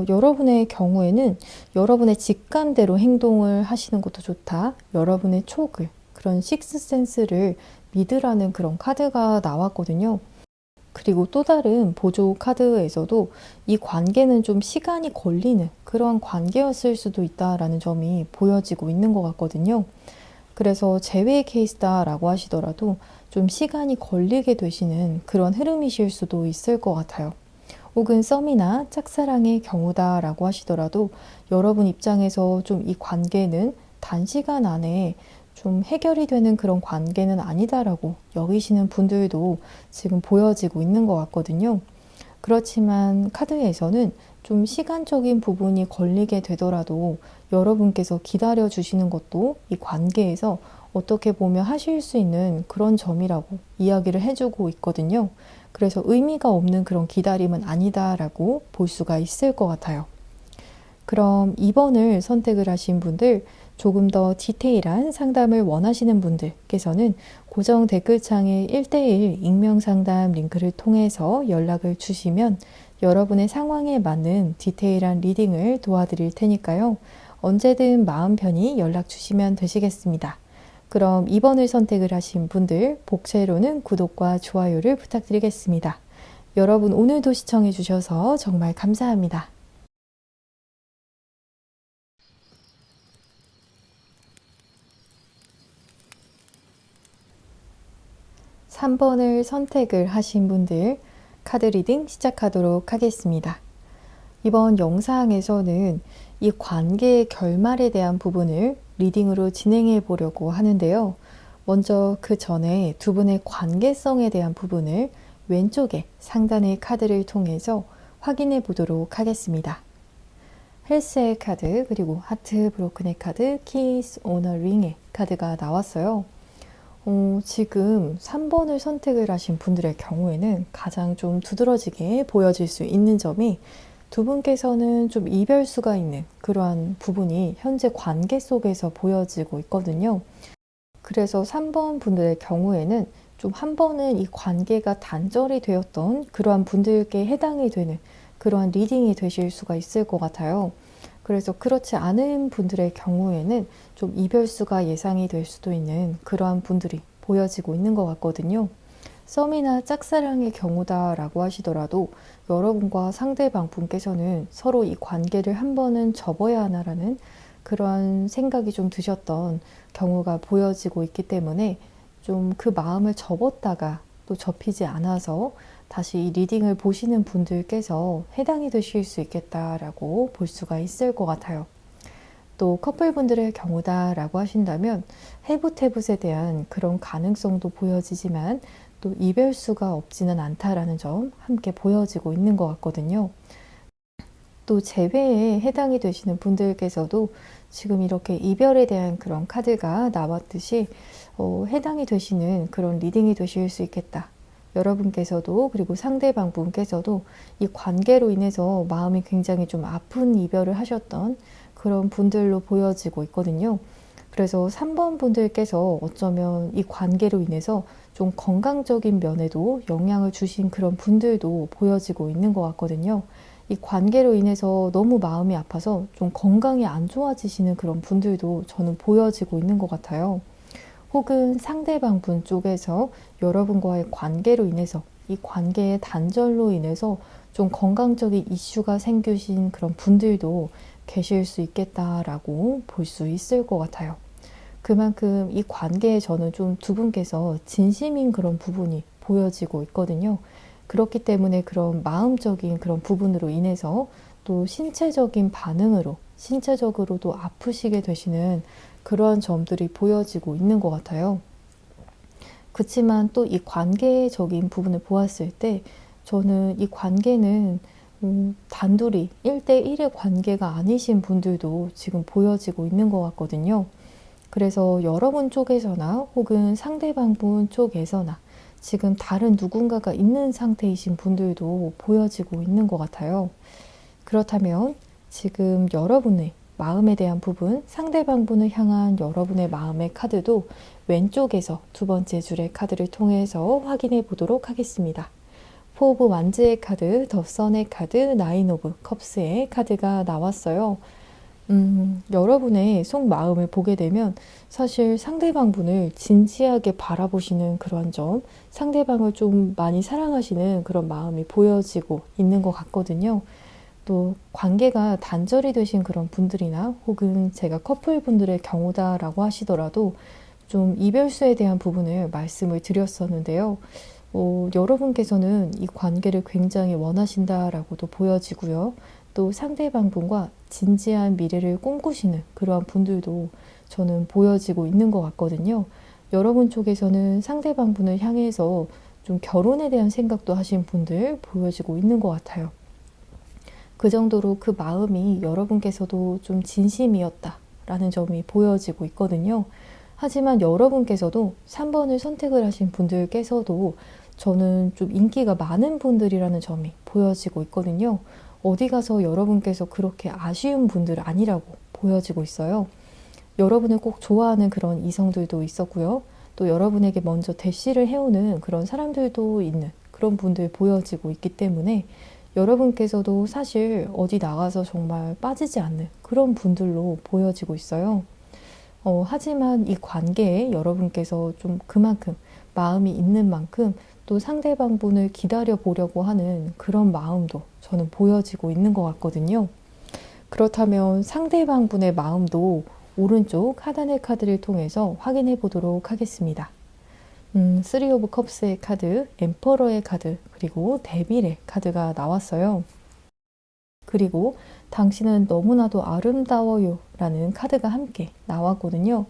여러분의 경우에는 여러분의 직감대로 행동을 하시는 것도 좋다. 여러분의 촉을, 그런 식스센스를 믿으라는 그런 카드가 나왔거든요. 그리고 또 다른 보조 카드에서도 이 관계는 좀 시간이 걸리는 그런 관계였을 수도 있다라는 점이 보여지고 있는 것 같거든요. 그래서 재회 케이스다라고 하시더라도 좀 시간이 걸리게 되시는 그런 흐름이실 수도 있을 것 같아요. 혹은 썸이나 짝사랑의 경우다라고 하시더라도 여러분 입장에서 좀 이 관계는 단시간 안에 좀 해결이 되는 그런 관계는 아니다라고 여기시는 분들도 지금 보여지고 있는 것 같거든요. 그렇지만 카드에서는 좀 시간적인 부분이 걸리게 되더라도 여러분께서 기다려 주시는 것도 이 관계에서 어떻게 보면 하실 수 있는 그런 점이라고 이야기를 해주고 있거든요. 그래서 의미가 없는 그런 기다림은 아니다라고 볼 수가 있을 것 같아요. 그럼 2번을 선택을 하신 분들, 조금 더 디테일한 상담을 원하시는 분들께서는 고정 댓글창에 1대1 익명 상담 링크를 통해서 연락을 주시면 여러분의 상황에 맞는 디테일한 리딩을 도와드릴 테니까요. 언제든 마음 편히 연락 주시면 되시겠습니다. 그럼 2번을 선택을 하신 분들, 복채로는 구독과 좋아요를 부탁드리겠습니다. 여러분 오늘도 시청해 주셔서 정말 감사합니다. 3번을 선택을 하신 분들 카드 리딩 시작하도록 하겠습니다. 이번 영상에서는 이 관계의 결말에 대한 부분을 리딩으로 진행해 보려고 하는데요. 먼저 그 전에 두 분의 관계성에 대한 부분을 왼쪽에 상단의 카드를 통해서 확인해 보도록 하겠습니다. 헬스의 카드, 그리고 하트 브로큰의 카드, 키스 오너 링의 카드가 나왔어요. 지금 3번을 선택을 하신 분들의 경우에는 가장 좀 두드러지게 보여질 수 있는 점이 두 분께서는 좀 이별수가 있는 그러한 부분이 현재 관계 속에서 보여지고 있거든요. 그래서 3번 분들의 경우에는 좀 한 번은 이 관계가 단절이 되었던 그러한 분들께 해당이 되는 그러한 리딩이 되실 수가 있을 것 같아요. 그래서 그렇지 않은 분들의 경우에는 좀 이별수가 예상이 될 수도 있는 그러한 분들이 보여지고 있는 것 같거든요. 썸이나 짝사랑의 경우다라고 하시더라도 여러분과 상대방 분께서는 서로 이 관계를 한 번은 접어야 하나라는 그런 생각이 좀 드셨던 경우가 보여지고 있기 때문에 좀 그 마음을 접었다가 또 접히지 않아서 다시 이 리딩을 보시는 분들께서 해당이 되실 수 있겠다라고 볼 수가 있을 것 같아요. 또 커플분들의 경우다라고 하신다면 해붓해붓에 대한 그런 가능성도 보여지지만 또 이별수가 없지는 않다라는 점 함께 보여지고 있는 것 같거든요. 또 재회에 해당이 되시는 분들께서도 지금 이렇게 이별에 대한 그런 카드가 나왔듯이 해당이 되시는 그런 리딩이 되실 수 있겠다. 여러분께서도 그리고 상대방 분께서도 이 관계로 인해서 마음이 굉장히 좀 아픈 이별을 하셨던 그런 분들로 보여지고 있거든요. 그래서 3번 분들께서 어쩌면 이 관계로 인해서 좀 건강적인 면에도 영향을 주신 그런 분들도 보여지고 있는 것 같거든요. 이 관계로 인해서 너무 마음이 아파서 좀 건강이 안 좋아지시는 그런 분들도 저는 보여지고 있는 것 같아요. 혹은 상대방 분 쪽에서 여러분과의 관계로 인해서 이 관계의 단절로 인해서 좀 건강적인 이슈가 생기신 그런 분들도 계실 수 있겠다라고 볼 수 있을 것 같아요. 그만큼 이 관계에 저는 좀 두 분께서 진심인 그런 부분이 보여지고 있거든요. 그렇기 때문에 그런 마음적인 그런 부분으로 인해서 또 신체적인 반응으로 신체적으로도 아프시게 되시는 그러한 점들이 보여지고 있는 것 같아요. 그렇지만 또 이 관계적인 부분을 보았을 때 저는 이 관계는 단둘이 1대1의 관계가 아니신 분들도 지금 보여지고 있는 것 같거든요. 그래서 여러분 쪽에서나 혹은 상대방 분 쪽에서나 지금 다른 누군가가 있는 상태이신 분들도 보여지고 있는 것 같아요. 그렇다면 지금 여러분의 마음에 대한 부분, 상대방 분을 향한 여러분의 마음의 카드도 왼쪽에서 두 번째 줄의 카드를 통해서 확인해 보도록 하겠습니다. 포 오브 완즈의 카드, 더 선의 카드, 나인 오브 컵스의 카드가 나왔어요. 여러분의 속마음을 보게 되면 사실 상대방 분을 진지하게 바라보시는 그런 점, 상대방을 좀 많이 사랑하시는 그런 마음이 보여지고 있는 것 같거든요. 또 관계가 단절이 되신 그런 분들이나 혹은 제가 커플분들의 경우다라고 하시더라도 좀 이별수에 대한 부분을 말씀을 드렸었는데요. 여러분께서는 이 관계를 굉장히 원하신다라고도 보여지고요. 또 상대방 분과 진지한 미래를 꿈꾸시는 그러한 분들도 저는 보여지고 있는 것 같거든요. 여러분 쪽에서는 상대방 분을 향해서 좀 결혼에 대한 생각도 하신 분들 보여지고 있는 것 같아요. 그 정도로 그 마음이 여러분께서도 좀 진심이었다라는 점이 보여지고 있거든요. 하지만 여러분께서도 3번을 선택을 하신 분들께서도 저는 좀 인기가 많은 분들이라는 점이 보여지고 있거든요. 어디 가서 여러분께서 그렇게 아쉬운 분들 아니라고 보여지고 있어요. 여러분을 꼭 좋아하는 그런 이성들도 있었고요. 또 여러분에게 먼저 대시를 해오는 그런 사람들도 있는 그런 분들 보여지고 있기 때문에 여러분께서도 사실 어디 나가서 정말 빠지지 않는 그런 분들로 보여지고 있어요. 하지만 이 관계에 여러분께서 좀 그만큼 마음이 있는 만큼 또 상대방 분을 기다려 보려고 하는 그런 마음도 저는 보여지고 있는 것 같거든요. 그렇다면 상대방 분의 마음도 오른쪽 하단의 카드를 통해서 확인해 보도록 하겠습니다. 3 오브 컵스의 카드, 엠퍼러의 카드, 그리고 데빌의 카드가 나왔어요. 그리고 당신은 너무나도 아름다워요 라는 카드가 함께 나왔거든요.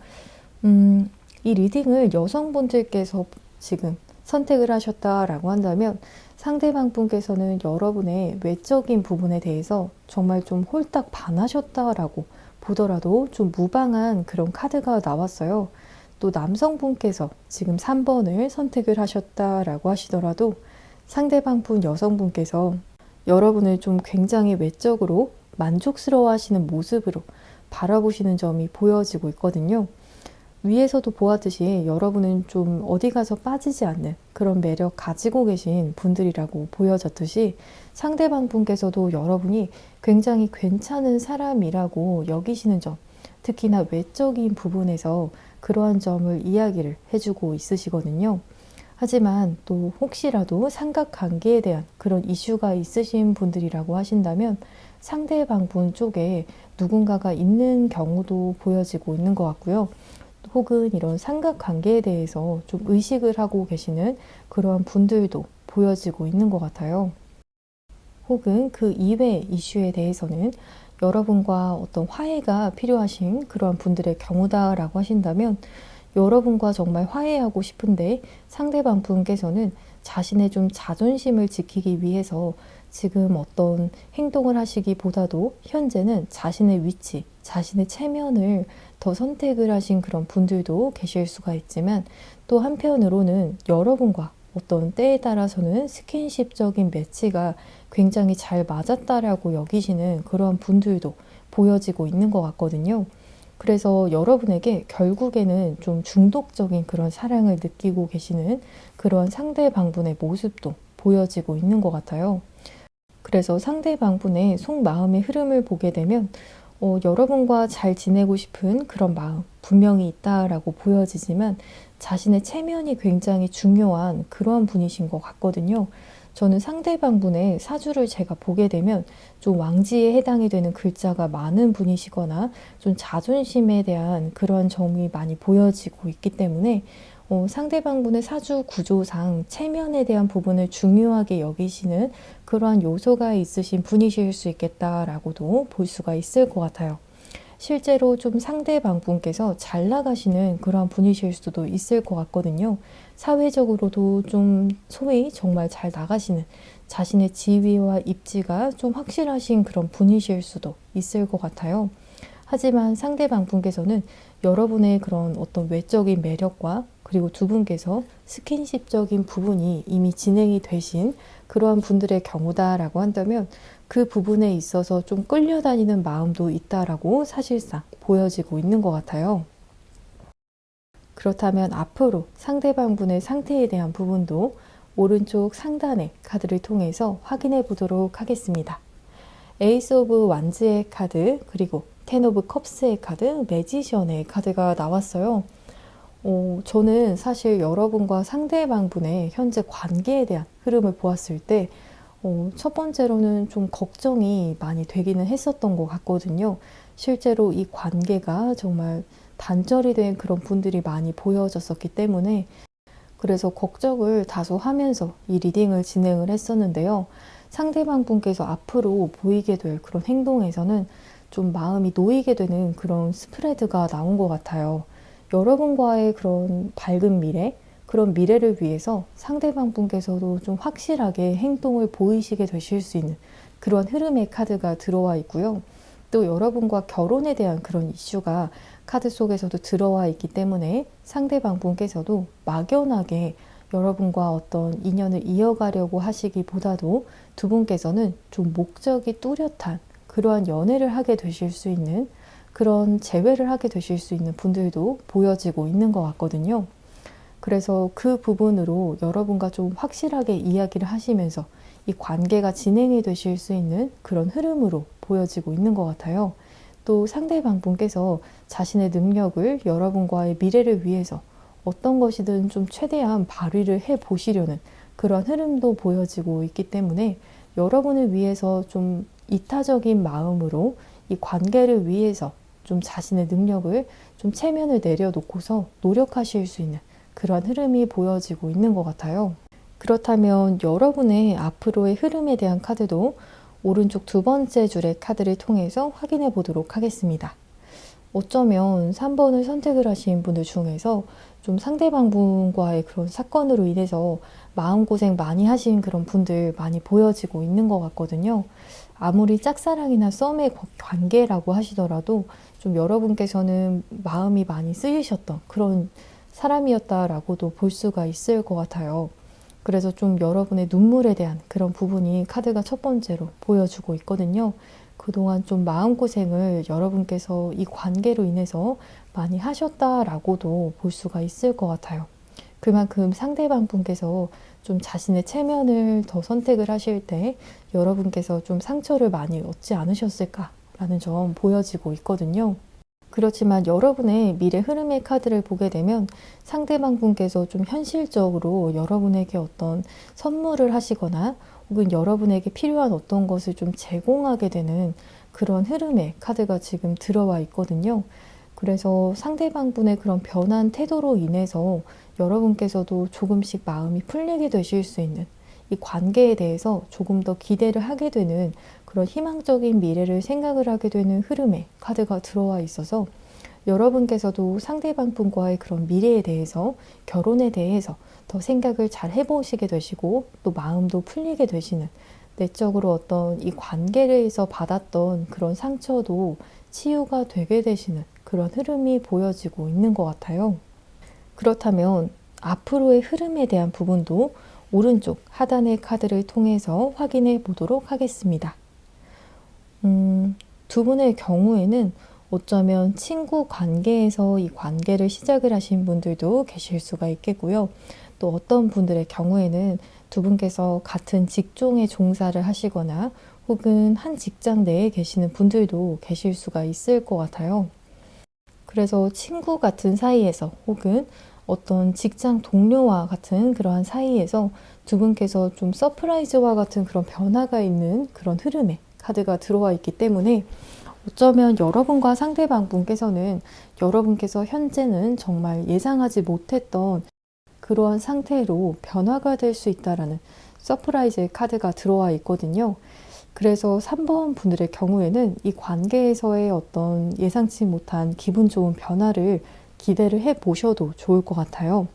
이 리딩을 여성분들께서 지금 선택을 하셨다라고 한다면 상대방 분께서는 여러분의 외적인 부분에 대해서 정말 좀 홀딱 반하셨다라고 보더라도 좀 무방한 그런 카드가 나왔어요. 또 남성분께서 지금 3번을 선택을 하셨다라고 하시더라도 상대방 분 여성분께서 여러분을 좀 굉장히 외적으로 만족스러워 하시는 모습으로 바라보시는 점이 보여지고 있거든요. 위에서도 보았듯이 여러분은 좀 어디 가서 빠지지 않는 그런 매력 가지고 계신 분들이라고 보여졌듯이 상대방 분께서도 여러분이 굉장히 괜찮은 사람이라고 여기시는 점, 특히나 외적인 부분에서 그러한 점을 이야기를 해주고 있으시거든요. 하지만 또 혹시라도 삼각관계에 대한 그런 이슈가 있으신 분들이라고 하신다면 상대방 분 쪽에 누군가가 있는 경우도 보여지고 있는 것 같고요. 혹은 이런 삼각관계에 대해서 좀 의식을 하고 계시는 그러한 분들도 보여지고 있는 것 같아요. 혹은 그 이외의 이슈에 대해서는 여러분과 어떤 화해가 필요하신 그러한 분들의 경우다라고 하신다면 여러분과 정말 화해하고 싶은데 상대방 분께서는 자신의 좀 자존심을 지키기 위해서 지금 어떤 행동을 하시기보다도 현재는 자신의 위치, 자신의 체면을 더 선택을 하신 그런 분들도 계실 수가 있지만 또 한편으로는 여러분과 어떤 때에 따라서는 스킨십적인 매치가 굉장히 잘 맞았다라고 여기시는 그러한 분들도 보여지고 있는 것 같거든요. 그래서 여러분에게 결국에는 좀 중독적인 그런 사랑을 느끼고 계시는 그런 상대방분의 모습도 보여지고 있는 것 같아요. 그래서 상대방분의 속마음의 흐름을 보게 되면 여러분과 잘 지내고 싶은 그런 마음 분명히 있다라고 보여지지만 자신의 체면이 굉장히 중요한 그러한 분이신 것 같거든요. 저는 상대방분의 사주를 제가 보게 되면 좀 왕지에 해당이 되는 글자가 많은 분이시거나 좀 자존심에 대한 그런 점이 많이 보여지고 있기 때문에 상대방분의 사주 구조상 체면에 대한 부분을 중요하게 여기시는 그러한 요소가 있으신 분이실 수 있겠다라고도 볼 수가 있을 것 같아요. 실제로 좀 상대방분께서 잘 나가시는 그러한 분이실 수도 있을 것 같거든요. 사회적으로도 좀 소위 정말 잘 나가시는 자신의 지위와 입지가 좀 확실하신 그런 분이실 수도 있을 것 같아요. 하지만 상대방분께서는 여러분의 그런 어떤 외적인 매력과 그리고 두 분께서 스킨십적인 부분이 이미 진행이 되신 그러한 분들의 경우다라고 한다면 그 부분에 있어서 좀 끌려다니는 마음도 있다라고 사실상 보여지고 있는 것 같아요. 그렇다면 앞으로 상대방분의 상태에 대한 부분도 오른쪽 상단의 카드를 통해서 확인해 보도록 하겠습니다. 에이스 오브 완즈의 카드, 그리고 텐 오브 컵스의 카드, 매지션의 카드가 나왔어요. 저는 사실 여러분과 상대방분의 현재 관계에 대한 흐름을 보았을 때 첫 번째로는 좀 걱정이 많이 되기는 했었던 것 같거든요. 실제로 이 관계가 정말 단절이 된 그런 분들이 많이 보여졌었기 때문에 그래서 걱정을 다소 하면서 이 리딩을 진행을 했었는데요. 상대방 분께서 앞으로 보이게 될 그런 행동에서는 좀 마음이 놓이게 되는 그런 스프레드가 나온 것 같아요. 여러분과의 그런 밝은 미래, 그런 미래를 위해서 상대방 분께서도 좀 확실하게 행동을 보이시게 되실 수 있는 그런 흐름의 카드가 들어와 있고요. 또 여러분과 결혼에 대한 그런 이슈가 카드 속에서도 들어와 있기 때문에 상대방 분께서도 막연하게 여러분과 어떤 인연을 이어가려고 하시기보다도 두 분께서는 좀 목적이 뚜렷한 그러한 연애를 하게 되실 수 있는 그런 재회를 하게 되실 수 있는 분들도 보여지고 있는 것 같거든요. 그래서 그 부분으로 여러분과 좀 확실하게 이야기를 하시면서 이 관계가 진행이 되실 수 있는 그런 흐름으로 보여지고 있는 것 같아요. 또 상대방 분께서 자신의 능력을 여러분과의 미래를 위해서 어떤 것이든 좀 최대한 발휘를 해 보시려는 그런 흐름도 보여지고 있기 때문에 여러분을 위해서 좀 이타적인 마음으로 이 관계를 위해서 좀 자신의 능력을 좀 체면을 내려놓고서 노력하실 수 있는 그런 흐름이 보여지고 있는 것 같아요. 그렇다면 여러분의 앞으로의 흐름에 대한 카드도 오른쪽 두 번째 줄의 카드를 통해서 확인해 보도록 하겠습니다. 어쩌면 3번을 선택을 하신 분들 중에서 좀 상대방 분과의 그런 사건으로 인해서 마음고생 많이 하신 그런 분들 많이 보여지고 있는 것 같거든요. 아무리 짝사랑이나 썸의 관계라고 하시더라도 좀 여러분께서는 마음이 많이 쓰이셨던 그런 사람이었다라고도 볼 수가 있을 것 같아요. 그래서 좀 여러분의 눈물에 대한 그런 부분이 카드가 첫 번째로 보여주고 있거든요. 그동안 좀 마음고생을 여러분께서 이 관계로 인해서 많이 하셨다라고도 볼 수가 있을 것 같아요. 그만큼 상대방 분께서 좀 자신의 체면을 더 선택을 하실 때 여러분께서 좀 상처를 많이 얻지 않으셨을까라는 점 보여지고 있거든요. 그렇지만 여러분의 미래 흐름의 카드를 보게 되면 상대방 분께서 좀 현실적으로 여러분에게 어떤 선물을 하시거나 혹은 여러분에게 필요한 어떤 것을 좀 제공하게 되는 그런 흐름의 카드가 지금 들어와 있거든요. 그래서 상대방 분의 그런 변한 태도로 인해서 여러분께서도 조금씩 마음이 풀리게 되실 수 있는, 이 관계에 대해서 조금 더 기대를 하게 되는, 그런 희망적인 미래를 생각을 하게 되는 흐름의 카드가 들어와 있어서 여러분께서도 상대방 분과의 그런 미래에 대해서, 결혼에 대해서 더 생각을 잘 해보시게 되시고, 또 마음도 풀리게 되시는, 내적으로 어떤 이 관계에서 받았던 그런 상처도 치유가 되게 되시는 그런 흐름이 보여지고 있는 것 같아요. 그렇다면 앞으로의 흐름에 대한 부분도 오른쪽 하단의 카드를 통해서 확인해 보도록 하겠습니다. 두 분의 경우에는 어쩌면 친구 관계에서 이 관계를 시작을 하신 분들도 계실 수가 있겠고요. 또 어떤 분들의 경우에는 두 분께서 같은 직종에 종사를 하시거나 혹은 한 직장 내에 계시는 분들도 계실 수가 있을 것 같아요. 그래서 친구 같은 사이에서 혹은 어떤 직장 동료와 같은 그러한 사이에서 두 분께서 좀 서프라이즈와 같은 그런 변화가 있는 그런 흐름의 카드가 들어와 있기 때문에 어쩌면 여러분과 상대방 분께서는 여러분께서 현재는 정말 예상하지 못했던 그러한 상태로 변화가 될 수 있다라는 서프라이즈의 카드가 들어와 있거든요. 그래서 3번 분들의 경우에는 이 관계에서의 어떤 예상치 못한 기분 좋은 변화를 기대를 해 보셔도 좋을 것 같아요.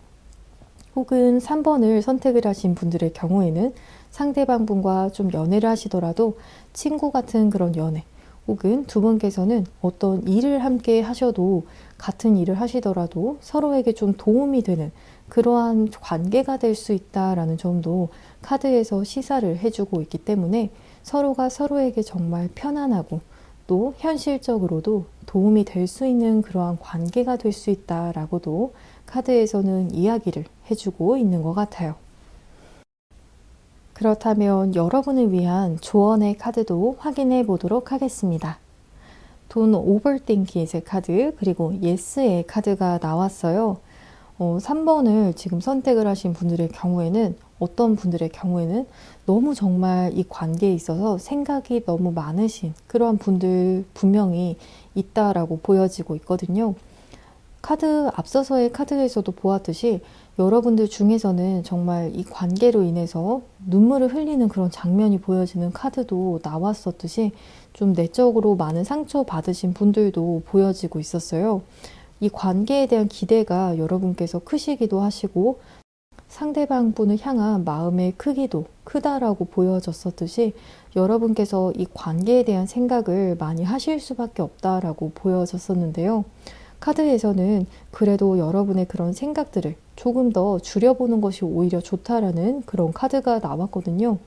혹은 3번을 선택을 하신 분들의 경우에는 상대방 분과 좀 연애를 하시더라도 친구 같은 그런 연애, 혹은 두 분께서는 어떤 일을 함께 하셔도 같은 일을 하시더라도 서로에게 좀 도움이 되는 그러한 관계가 될 수 있다라는 점도 카드에서 시사를 해주고 있기 때문에 서로가 서로에게 정말 편안하고 또 현실적으로도 도움이 될 수 있는 그러한 관계가 될 수 있다라고도 카드에서는 이야기를 해주고 있는 것 같아요. 그렇다면 여러분을 위한 조언의 카드도 확인해 보도록 하겠습니다. 돈 오버띵킷의 카드, 그리고 예스의 카드가 나왔어요. 3번을 지금 선택을 하신 분들의 경우에는, 어떤 분들의 경우에는 너무 정말 이 관계에 있어서 생각이 너무 많으신 그러한 분들 분명히 있다라고 보여지고 있거든요. 카드, 앞서서의 카드에서도 보았듯이 여러분들 중에서는 정말 이 관계로 인해서 눈물을 흘리는 그런 장면이 보여지는 카드도 나왔었듯이 좀 내적으로 많은 상처 받으신 분들도 보여지고 있었어요. 이 관계에 대한 기대가 여러분께서 크시기도 하시고 상대방 분을 향한 마음의 크기도 크다라고 보여졌었듯이 여러분께서 이 관계에 대한 생각을 많이 하실 수밖에 없다라고 보여졌었는데요. 카드에서는 그래도 여러분의 그런 생각들을 조금 더 줄여보는 것이 오히려 좋다라는 그런 카드가 나왔거든요.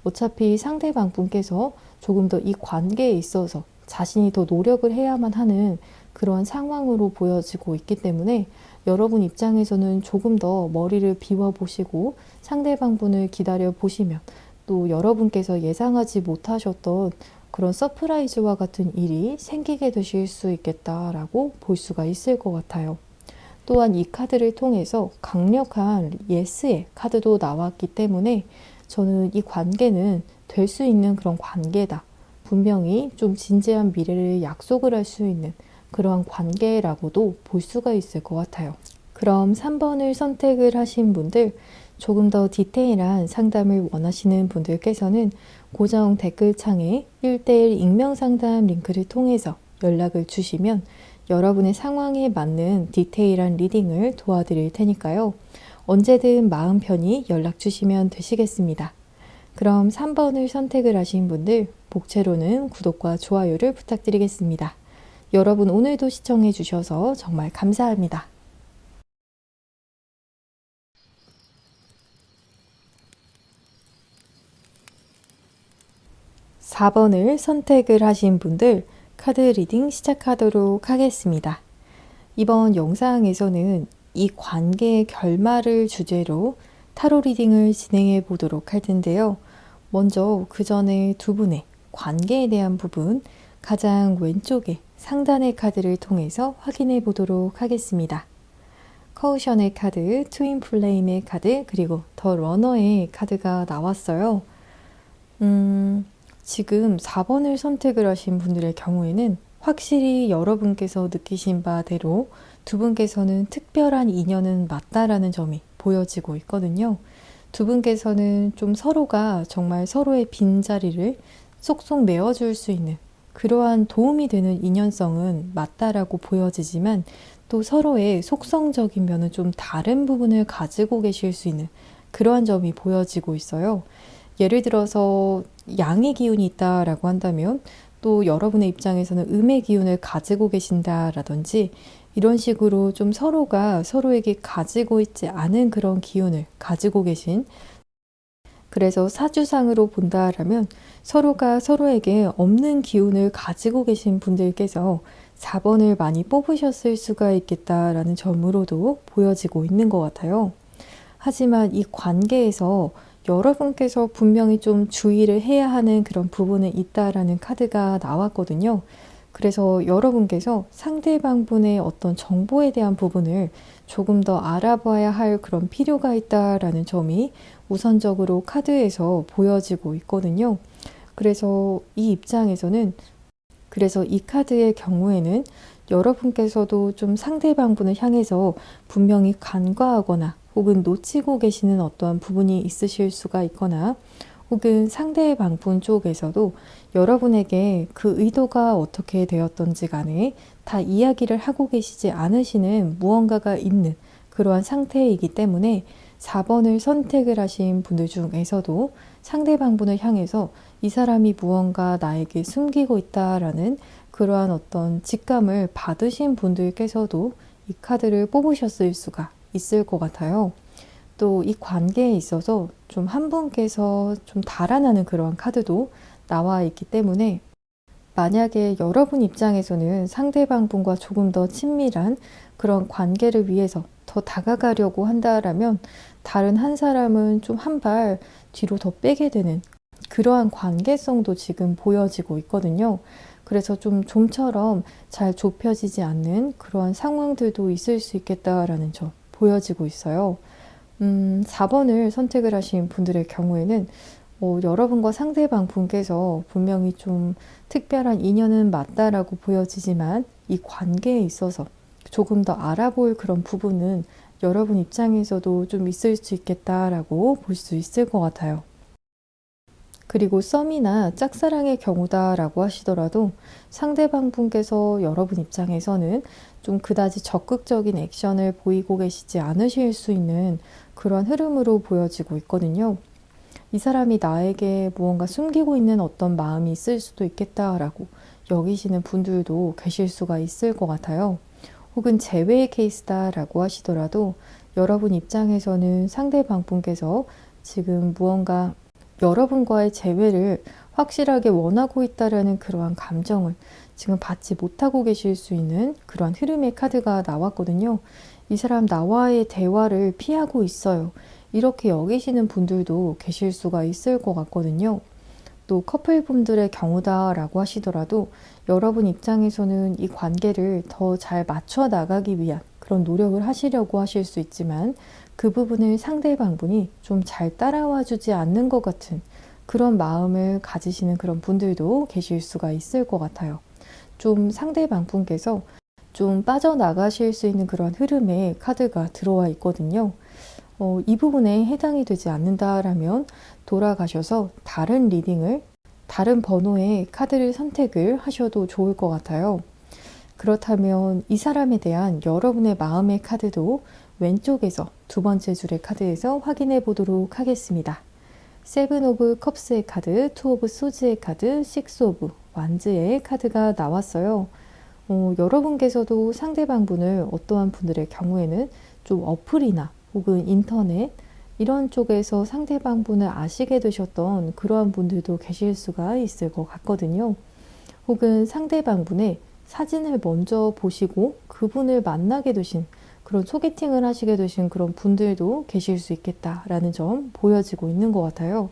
어차피 상대방 분께서 조금 더 이 관계에 있어서 자신이 더 노력을 해야만 하는 그런 상황으로 보여지고 있기 때문에 여러분 입장에서는 조금 더 머리를 비워보시고 상대방 분을 기다려 보시면 또 여러분께서 예상하지 못하셨던 그런 서프라이즈와 같은 일이 생기게 되실 수 있겠다라고 볼 수가 있을 것 같아요. 또한 이 카드를 통해서 강력한 예스의 카드도 나왔기 때문에 저는 이 관계는 될 수 있는 그런 관계다. 분명히 좀 진지한 미래를 약속을 할 수 있는 그러한 관계라고도 볼 수가 있을 것 같아요. 그럼 3번을 선택을 하신 분들, 조금 더 디테일한 상담을 원하시는 분들께서는 고정 댓글창에 1:1 익명 상담 링크를 통해서 연락을 주시면 여러분의 상황에 맞는 디테일한 리딩을 도와드릴 테니까요. 언제든 마음 편히 연락 주시면 되시겠습니다. 그럼 3번을 선택을 하신 분들, 복채로는 구독과 좋아요를 부탁드리겠습니다. 여러분 오늘도 시청해 주셔서 정말 감사합니다. 4번을 선택을 하신 분들, 카드 리딩 시작하도록 하겠습니다. 이번 영상에서는 이 관계의 결말을 주제로 타로 리딩을 진행해 보도록 할 텐데요. 먼저 그 전에 두 분의 관계에 대한 부분, 가장 왼쪽에 상단의 카드를 통해서 확인해 보도록 하겠습니다. 커우션의 카드, 트윈 플레임의 카드, 그리고 더 러너의 카드가 나왔어요. 지금 4번을 선택을 하신 분들의 경우에는 확실히 여러분께서 느끼신 바대로 두 분께서는 특별한 인연은 맞다라는 점이 보여지고 있거든요. 두 분께서는 좀 서로가 정말 서로의 빈자리를 쏙쏙 메워줄 수 있는 그러한 도움이 되는 인연성은 맞다라고 보여지지만 또 서로의 속성적인 면은 좀 다른 부분을 가지고 계실 수 있는 그러한 점이 보여지고 있어요. 예를 들어서 양의 기운이 있다라고 한다면 또 여러분의 입장에서는 음의 기운을 가지고 계신다라든지 이런 식으로 좀 서로가 서로에게 가지고 있지 않은 그런 기운을 가지고 계신, 그래서 사주상으로 본다라면 서로가 서로에게 없는 기운을 가지고 계신 분들께서 4번을 많이 뽑으셨을 수가 있겠다라는 점으로도 보여지고 있는 것 같아요. 하지만 이 관계에서 여러분께서 분명히 좀 주의를 해야 하는 그런 부분은 있다라는 카드가 나왔거든요. 그래서 여러분께서 상대방분의 어떤 정보에 대한 부분을 조금 더 알아봐야 할 그런 필요가 있다라는 점이 우선적으로 카드에서 보여지고 있거든요. 그래서 이 입장에서는, 그래서 이 카드의 경우에는 여러분께서도 좀 상대방분을 향해서 분명히 간과하거나 혹은 놓치고 계시는 어떠한 부분이 있으실 수가 있거나 혹은 상대방분 쪽에서도 여러분에게 그 의도가 어떻게 되었던지 간에 다 이야기를 하고 계시지 않으시는 무언가가 있는 그러한 상태이기 때문에 4번을 선택을 하신 분들 중에서도 상대방분을 향해서 이 사람이 무언가 나에게 숨기고 있다라는 그러한 어떤 직감을 받으신 분들께서도 이 카드를 뽑으셨을 수가 있을 것 같아요. 또 이 관계에 있어서 좀 한 분께서 좀 달아나는 그러한 카드도 나와 있기 때문에 만약에 여러분 입장에서는 상대방 분과 조금 더 친밀한 그런 관계를 위해서 더 다가가려고 한다라면 다른 한 사람은 좀 한 발 뒤로 더 빼게 되는 그러한 관계성도 지금 보여지고 있거든요. 그래서 좀 좀처럼 잘 좁혀지지 않는 그러한 상황들도 있을 수 있겠다라는 점 보여지고 있어요. 4번을 선택을 하신 분들의 경우에는 여러분과 상대방 분께서 분명히 좀 특별한 인연은 맞다라고 보여지지만 이 관계에 있어서 조금 더 알아볼 그런 부분은 여러분 입장에서도 좀 있을 수 있겠다라고 볼 수 있을 것 같아요. 그리고 썸이나 짝사랑의 경우다라고 하시더라도 상대방 분께서 여러분 입장에서는 좀 그다지 적극적인 액션을 보이고 계시지 않으실 수 있는 그런 흐름으로 보여지고 있거든요. 이 사람이 나에게 무언가 숨기고 있는 어떤 마음이 있을 수도 있겠다라고 여기시는 분들도 계실 수가 있을 것 같아요. 혹은 제외의 케이스다라고 하시더라도 여러분 입장에서는 상대방 분께서 지금 무언가 여러분과의 재회를 확실하게 원하고 있다라는 그러한 감정을 지금 받지 못하고 계실 수 있는 그러한 흐름의 카드가 나왔거든요. 이 사람 나와의 대화를 피하고 있어요. 이렇게 여기시는 분들도 계실 수가 있을 것 같거든요. 또 커플분들의 경우다라고 하시더라도 여러분 입장에서는 이 관계를 더 잘 맞춰 나가기 위한 그런 노력을 하시려고 하실 수 있지만 그 부분을 상대방분이 좀 잘 따라와 주지 않는 것 같은 그런 마음을 가지시는 그런 분들도 계실 수가 있을 것 같아요. 좀 상대방분께서 좀 빠져나가실 수 있는 그런 흐름의 카드가 들어와 있거든요. 이 부분에 해당이 되지 않는다라면 돌아가셔서 다른 리딩을, 다른 번호의 카드를 선택을 하셔도 좋을 것 같아요. 그렇다면 이 사람에 대한 여러분의 마음의 카드도 왼쪽에서 두 번째 줄의 카드에서 확인해 보도록 하겠습니다. 세븐 오브 컵스의 카드, 투 오브 소즈의 카드, 식스 오브 완즈의 카드가 나왔어요. 여러분께서도 상대방분을 어떠한 분들의 경우에는 좀 어플이나 혹은 인터넷 이런 쪽에서 상대방분을 아시게 되셨던 그러한 분들도 계실 수가 있을 것 같거든요. 혹은 상대방분의 사진을 먼저 보시고 그분을 만나게 되신 그런 소개팅을 하시게 되신 그런 분들도 계실 수 있겠다라는 점 보여지고 있는 것 같아요.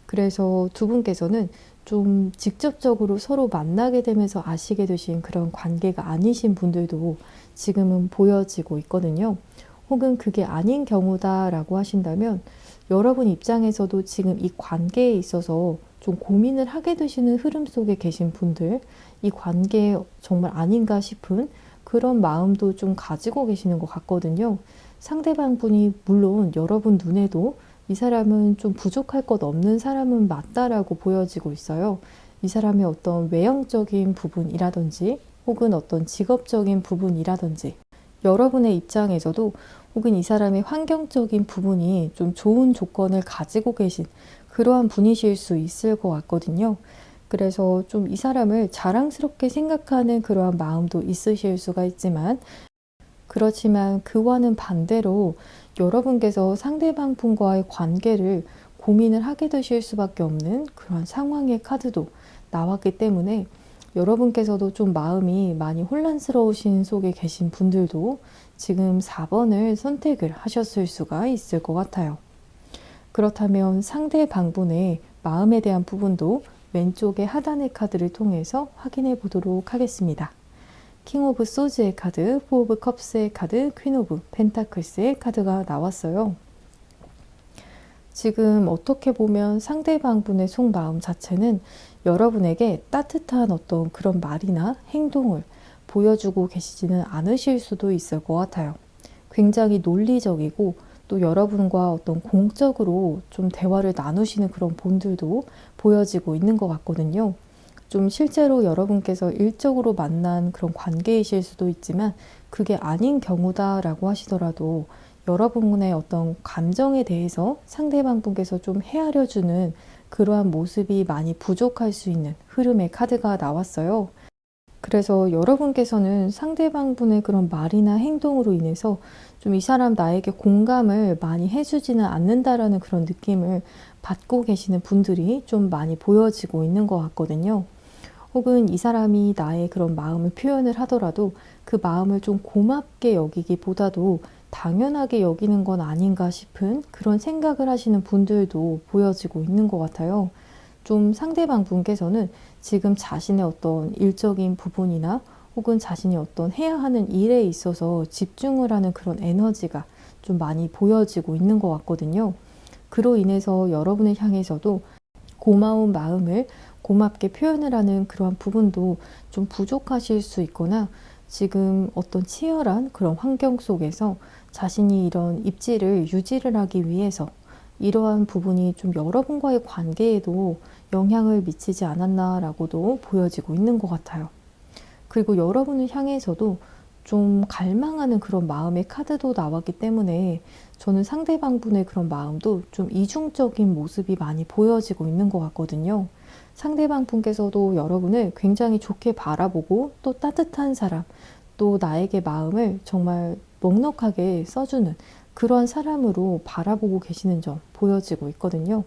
그래서 두 분께서는 좀 직접적으로 서로 만나게 되면서 아시게 되신 그런 관계가 아니신 분들도 지금은 보여지고 있거든요. 혹은 그게 아닌 경우다라고 하신다면 여러분 입장에서도 지금 이 관계에 있어서 좀 고민을 하게 되시는 흐름 속에 계신 분들, 이 관계 정말 아닌가 싶은 그런 마음도 좀 가지고 계시는 것 같거든요. 상대방 분이 물론 여러분 눈에도 이 사람은 좀 부족할 것 없는 사람은 맞다라고 보여지고 있어요. 이 사람의 어떤 외형적인 부분이라든지 혹은 어떤 직업적인 부분이라든지 여러분의 입장에서도 혹은 이 사람의 환경적인 부분이 좀 좋은 조건을 가지고 계신 그러한 분이실 수 있을 것 같거든요. 그래서 좀 이 사람을 자랑스럽게 생각하는 그러한 마음도 있으실 수가 있지만, 그렇지만 그와는 반대로 여러분께서 상대방 분과의 관계를 고민을 하게 되실 수밖에 없는 그런 상황의 카드도 나왔기 때문에 여러분께서도 좀 마음이 많이 혼란스러우신 속에 계신 분들도 지금 4번을 선택을 하셨을 수가 있을 것 같아요. 그렇다면 상대방분의 마음에 대한 부분도 왼쪽의 하단의 카드를 통해서 확인해 보도록 하겠습니다. 킹 오브 소즈의 카드, 포 오브 컵스의 카드, 퀸 오브 펜타클스의 카드가 나왔어요. 지금 어떻게 보면 상대방분의 속마음 자체는 여러분에게 따뜻한 어떤 그런 말이나 행동을 보여주고 계시지는 않으실 수도 있을 것 같아요. 굉장히 논리적이고 또 여러분과 어떤 공적으로 좀 대화를 나누시는 그런 본들도 보여지고 있는 것 같거든요. 좀 실제로 여러분께서 일적으로 만난 그런 관계이실 수도 있지만 그게 아닌 경우다라고 하시더라도 여러분의 어떤 감정에 대해서 상대방 분께서 좀 헤아려주는 그러한 모습이 많이 부족할 수 있는 흐름의 카드가 나왔어요. 그래서 여러분께서는 상대방 분의 그런 말이나 행동으로 인해서 좀 이 사람 나에게 공감을 많이 해주지는 않는다라는 그런 느낌을 받고 계시는 분들이 좀 많이 보여지고 있는 것 같거든요. 혹은 이 사람이 나의 그런 마음을 표현을 하더라도 그 마음을 좀 고맙게 여기기보다도 당연하게 여기는 건 아닌가 싶은 그런 생각을 하시는 분들도 보여지고 있는 것 같아요. 좀 상대방 분께서는 지금 자신의 어떤 일적인 부분이나 혹은 자신이 어떤 해야 하는 일에 있어서 집중을 하는 그런 에너지가 좀 많이 보여지고 있는 것 같거든요. 그로 인해서 여러분을 향해서도 고마운 마음을 고맙게 표현을 하는 그러한 부분도 좀 부족하실 수 있거나 지금 어떤 치열한 그런 환경 속에서 자신이 이런 입지를 유지를 하기 위해서 이러한 부분이 좀 여러분과의 관계에도 영향을 미치지 않았나라고도 보여지고 있는 것 같아요. 그리고 여러분을 향해서도 좀 갈망하는 그런 마음의 카드도 나왔기 때문에 저는 상대방 분의 그런 마음도 좀 이중적인 모습이 많이 보여지고 있는 것 같거든요. 상대방 분께서도 여러분을 굉장히 좋게 바라보고 또 따뜻한 사람, 또 나에게 마음을 정말 넉넉하게 써주는 그런 사람으로 바라보고 계시는 점 보여지고 있거든요.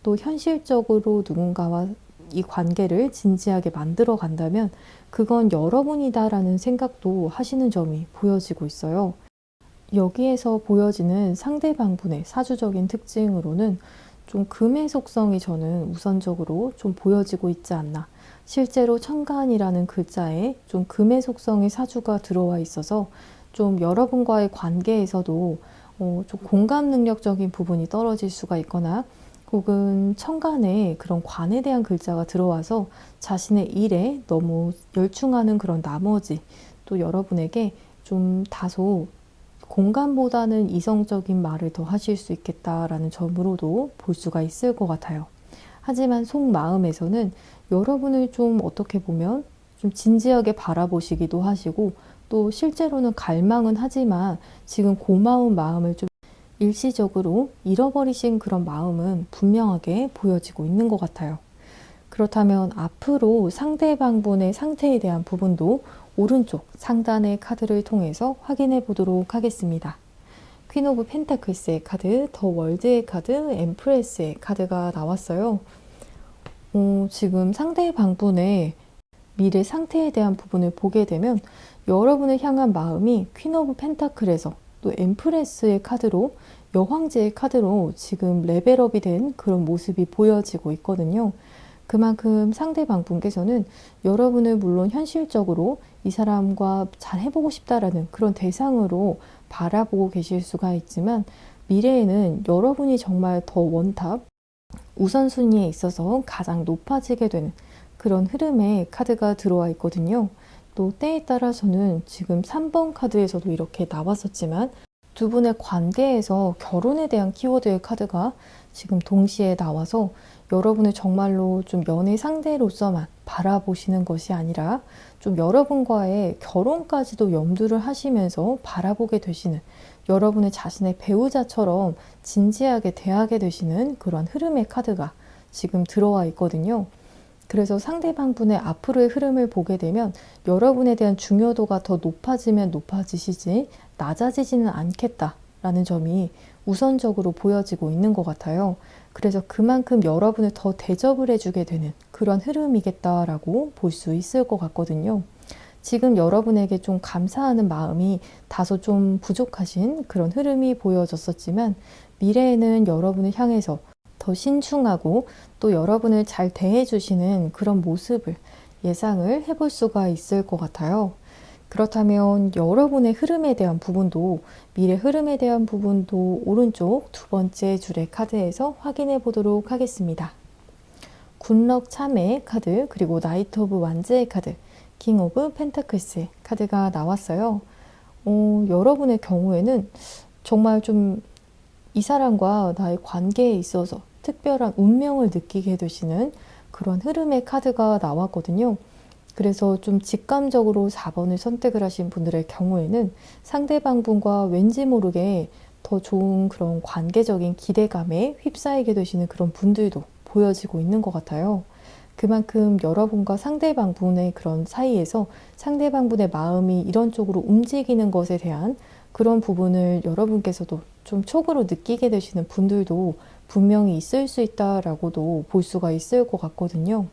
또 현실적으로 누군가와 이 관계를 진지하게 만들어 간다면 그건 여러분이다라는 생각도 하시는 점이 보여지고 있어요. 여기에서 보여지는 상대방분의 사주적인 특징으로는 좀 금의 속성이 저는 우선적으로 좀 보여지고 있지 않나. 실제로 천간이라는 글자에 좀 금의 속성의 사주가 들어와 있어서 좀 여러분과의 관계에서도 좀 공감 능력적인 부분이 떨어질 수가 있거나 혹은 천간에 그런 관에 대한 글자가 들어와서 자신의 일에 너무 열중하는 그런 나머지 또 여러분에게 좀 다소 공감보다는 이성적인 말을 더 하실 수 있겠다라는 점으로도 볼 수가 있을 것 같아요. 하지만 속마음에서는 여러분을 좀 어떻게 보면 좀 진지하게 바라보시기도 하시고 또 실제로는 갈망은 하지만 지금 고마운 마음을 좀 일시적으로 잃어버리신 그런 마음은 분명하게 보여지고 있는 것 같아요. 그렇다면 앞으로 상대방분의 상태에 대한 부분도 오른쪽 상단의 카드를 통해서 확인해 보도록 하겠습니다. 퀸 오브 펜타클스의 카드, 더 월드의 카드, 엠프레스의 카드가 나왔어요. 지금 상대방분의 미래 상태에 대한 부분을 보게 되면 여러분을 향한 마음이 퀸 오브 펜타클에서 또 엠프레스의 카드로 여황제의 카드로 지금 레벨업이 된 그런 모습이 보여지고 있거든요. 그만큼 상대방 분께서는 여러분을 물론 현실적으로 이 사람과 잘 해보고 싶다라는 그런 대상으로 바라보고 계실 수가 있지만 미래에는 여러분이 정말 더 원탑, 우선순위에 있어서 가장 높아지게 되는 그런 흐름의 카드가 들어와 있거든요. 또 때에 따라서는 지금 3번 카드에서도 이렇게 나왔었지만 두 분의 관계에서 결혼에 대한 키워드의 카드가 지금 동시에 나와서 여러분을 정말로 좀 연애 상대로서만 바라보시는 것이 아니라 좀 여러분과의 결혼까지도 염두를 하시면서 바라보게 되시는, 여러분의 자신의 배우자처럼 진지하게 대하게 되시는 그런 흐름의 카드가 지금 들어와 있거든요. 그래서 상대방 분의 앞으로의 흐름을 보게 되면 여러분에 대한 중요도가 더 높아지면 높아지시지 낮아지지는 않겠다라는 점이 우선적으로 보여지고 있는 것 같아요. 그래서 그만큼 여러분을 더 대접을 해주게 되는 그런 흐름이겠다라고 볼 수 있을 것 같거든요. 지금 여러분에게 좀 감사하는 마음이 다소 좀 부족하신 그런 흐름이 보여졌었지만, 미래에는 여러분을 향해서 더 신중하고 또 여러분을 잘 대해주시는 그런 모습을 예상을 해볼 수가 있을 것 같아요. 그렇다면 여러분의 흐름에 대한 부분도, 미래 흐름에 대한 부분도 오른쪽 두 번째 줄의 카드에서 확인해 보도록 하겠습니다. 굿럭 참의 카드, 그리고 나이트 오브 완즈의 카드, 킹 오브 펜타클스의 카드가 나왔어요. 여러분의 경우에는 정말 좀 이 사람과 나의 관계에 있어서 특별한 운명을 느끼게 되시는 그런 흐름의 카드가 나왔거든요. 그래서 좀 직감적으로 4번을 선택을 하신 분들의 경우에는 상대방 분과 왠지 모르게 더 좋은 그런 관계적인 기대감에 휩싸이게 되시는 그런 분들도 보여지고 있는 것 같아요. 그만큼 여러분과 상대방 분의 그런 사이에서 상대방 분의 마음이 이런 쪽으로 움직이는 것에 대한 그런 부분을 여러분께서도 좀 촉으로 느끼게 되시는 분들도 분명히 있을 수 있다라고도 볼 수가 있을 것 같거든요.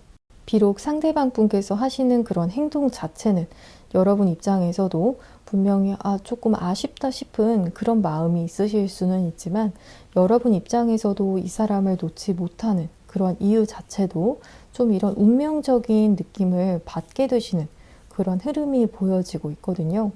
비록 상대방 분께서 하시는 그런 행동 자체는 여러분 입장에서도 분명히 조금 아쉽다 싶은 그런 마음이 있으실 수는 있지만, 여러분 입장에서도 이 사람을 놓지 못하는 그런 이유 자체도 좀 이런 운명적인 느낌을 받게 되시는 그런 흐름이 보여지고 있거든요.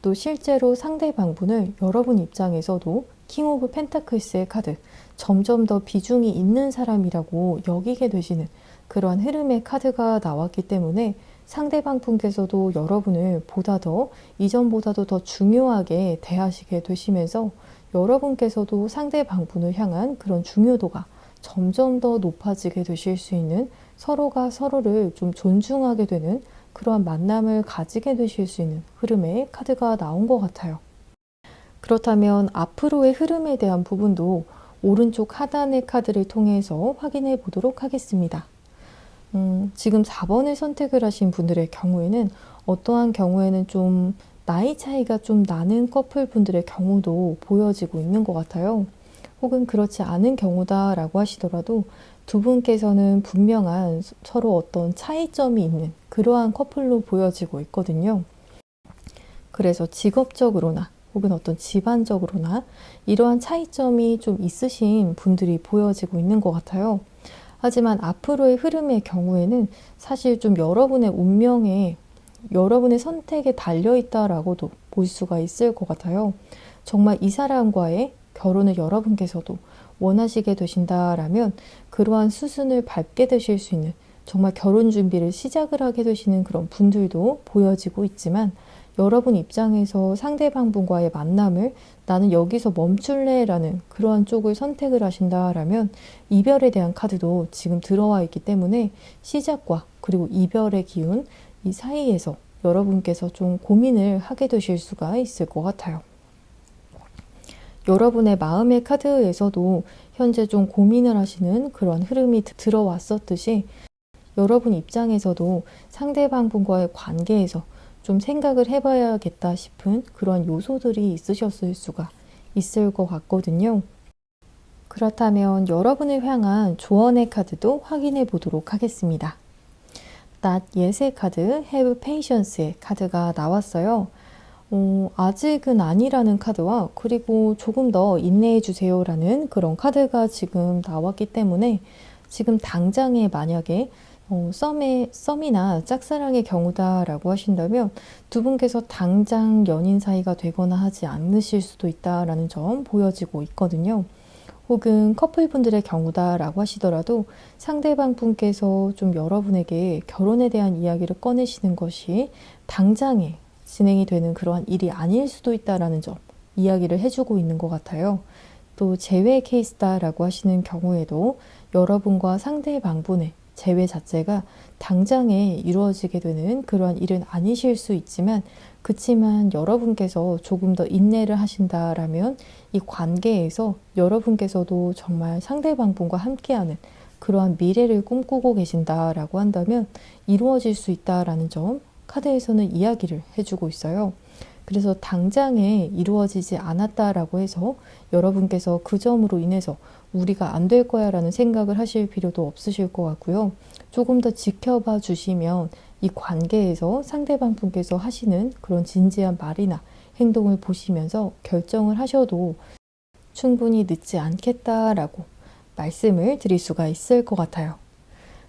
또 실제로 상대방 분을 여러분 입장에서도 킹 오브 펜타클스의 카드, 점점 더 비중이 있는 사람이라고 여기게 되시는 그런 흐름의 카드가 나왔기 때문에 상대방 분께서도 여러분을 보다 더, 이전보다도 더 중요하게 대하시게 되시면서 여러분께서도 상대방 분을 향한 그런 중요도가 점점 더 높아지게 되실 수 있는, 서로가 서로를 좀 존중하게 되는 그러한 만남을 가지게 되실 수 있는 흐름의 카드가 나온 것 같아요. 그렇다면 앞으로의 흐름에 대한 부분도 오른쪽 하단의 카드를 통해서 확인해 보도록 하겠습니다. 지금 4번을 선택을 하신 분들의 경우에는 어떠한 경우에는 좀 나이 차이가 좀 나는 커플 분들의 경우도 보여지고 있는 것 같아요. 혹은 그렇지 않은 경우다라고 하시더라도 두 분께서는 분명한 서로 어떤 차이점이 있는 그러한 커플로 보여지고 있거든요. 그래서 직업적으로나 혹은 어떤 집안적으로나 이러한 차이점이 좀 있으신 분들이 보여지고 있는 것 같아요. 하지만 앞으로의 흐름의 경우에는 사실 좀 여러분의 운명에, 여러분의 선택에 달려있다라고도 볼 수가 있을 것 같아요. 정말 이 사람과의 결혼을 여러분께서도 원하시게 되신다라면 그러한 수순을 밟게 되실 수 있는, 정말 결혼 준비를 시작을 하게 되시는 그런 분들도 보여지고 있지만, 여러분 입장에서 상대방 분과의 만남을 나는 여기서 멈출래 라는 그러한 쪽을 선택을 하신다라면 이별에 대한 카드도 지금 들어와 있기 때문에 시작과 그리고 이별의 기운, 이 사이에서 여러분께서 좀 고민을 하게 되실 수가 있을 것 같아요. 여러분의 마음의 카드에서도 현재 좀 고민을 하시는 그런 흐름이 들어왔었듯이, 여러분 입장에서도 상대방 분과의 관계에서 좀 생각을 해봐야겠다 싶은 그런 요소들이 있으셨을 수가 있을 것 같거든요. 그렇다면 여러분을 향한 조언의 카드도 확인해 보도록 하겠습니다. Not yet의 카드, Have Patience의 카드가 나왔어요. 아직은 아니라는 카드와 그리고 조금 더 인내해 주세요 라는 그런 카드가 지금 나왔기 때문에, 지금 당장에 만약에 썸이나 짝사랑의 경우다라고 하신다면 두 분께서 당장 연인 사이가 되거나 하지 않으실 수도 있다라는 점 보여지고 있거든요. 혹은 커플분들의 경우다라고 하시더라도 상대방 분께서 좀 여러분에게 결혼에 대한 이야기를 꺼내시는 것이 당장에 진행이 되는 그러한 일이 아닐 수도 있다라는 점 이야기를 해주고 있는 것 같아요. 또 재회 케이스다라고 하시는 경우에도 여러분과 상대방분의 재회 자체가 당장에 이루어지게 되는 그러한 일은 아니실 수 있지만 그치만 여러분께서 조금 더 인내를 하신다라면 이 관계에서 여러분께서도 정말 상대방분과 함께하는 그러한 미래를 꿈꾸고 계신다라고 한다면 이루어질 수 있다라는 점 카드에서는 이야기를 해주고 있어요. 그래서 당장에 이루어지지 않았다라고 해서 여러분께서 그 점으로 인해서 우리가 안 될 거야 라는 생각을 하실 필요도 없으실 것 같고요. 조금 더 지켜봐 주시면 이 관계에서 상대방 분께서 하시는 그런 진지한 말이나 행동을 보시면서 결정을 하셔도 충분히 늦지 않겠다라고 말씀을 드릴 수가 있을 것 같아요.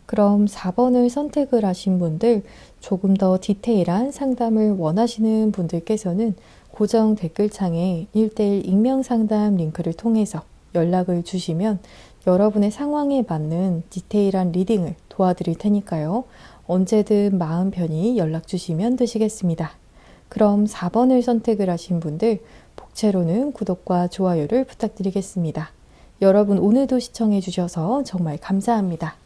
그럼 4번을 선택을 하신 분들, 조금 더 디테일한 상담을 원하시는 분들께서는 고정 댓글창에 1:1 익명 상담 링크를 통해서 연락을 주시면 여러분의 상황에 맞는 디테일한 리딩을 도와드릴 테니까요. 언제든 마음 편히 연락 주시면 되시겠습니다. 그럼 4번을 선택을 하신 분들, 복채로는 구독과 좋아요를 부탁드리겠습니다. 여러분 오늘도 시청해 주셔서 정말 감사합니다.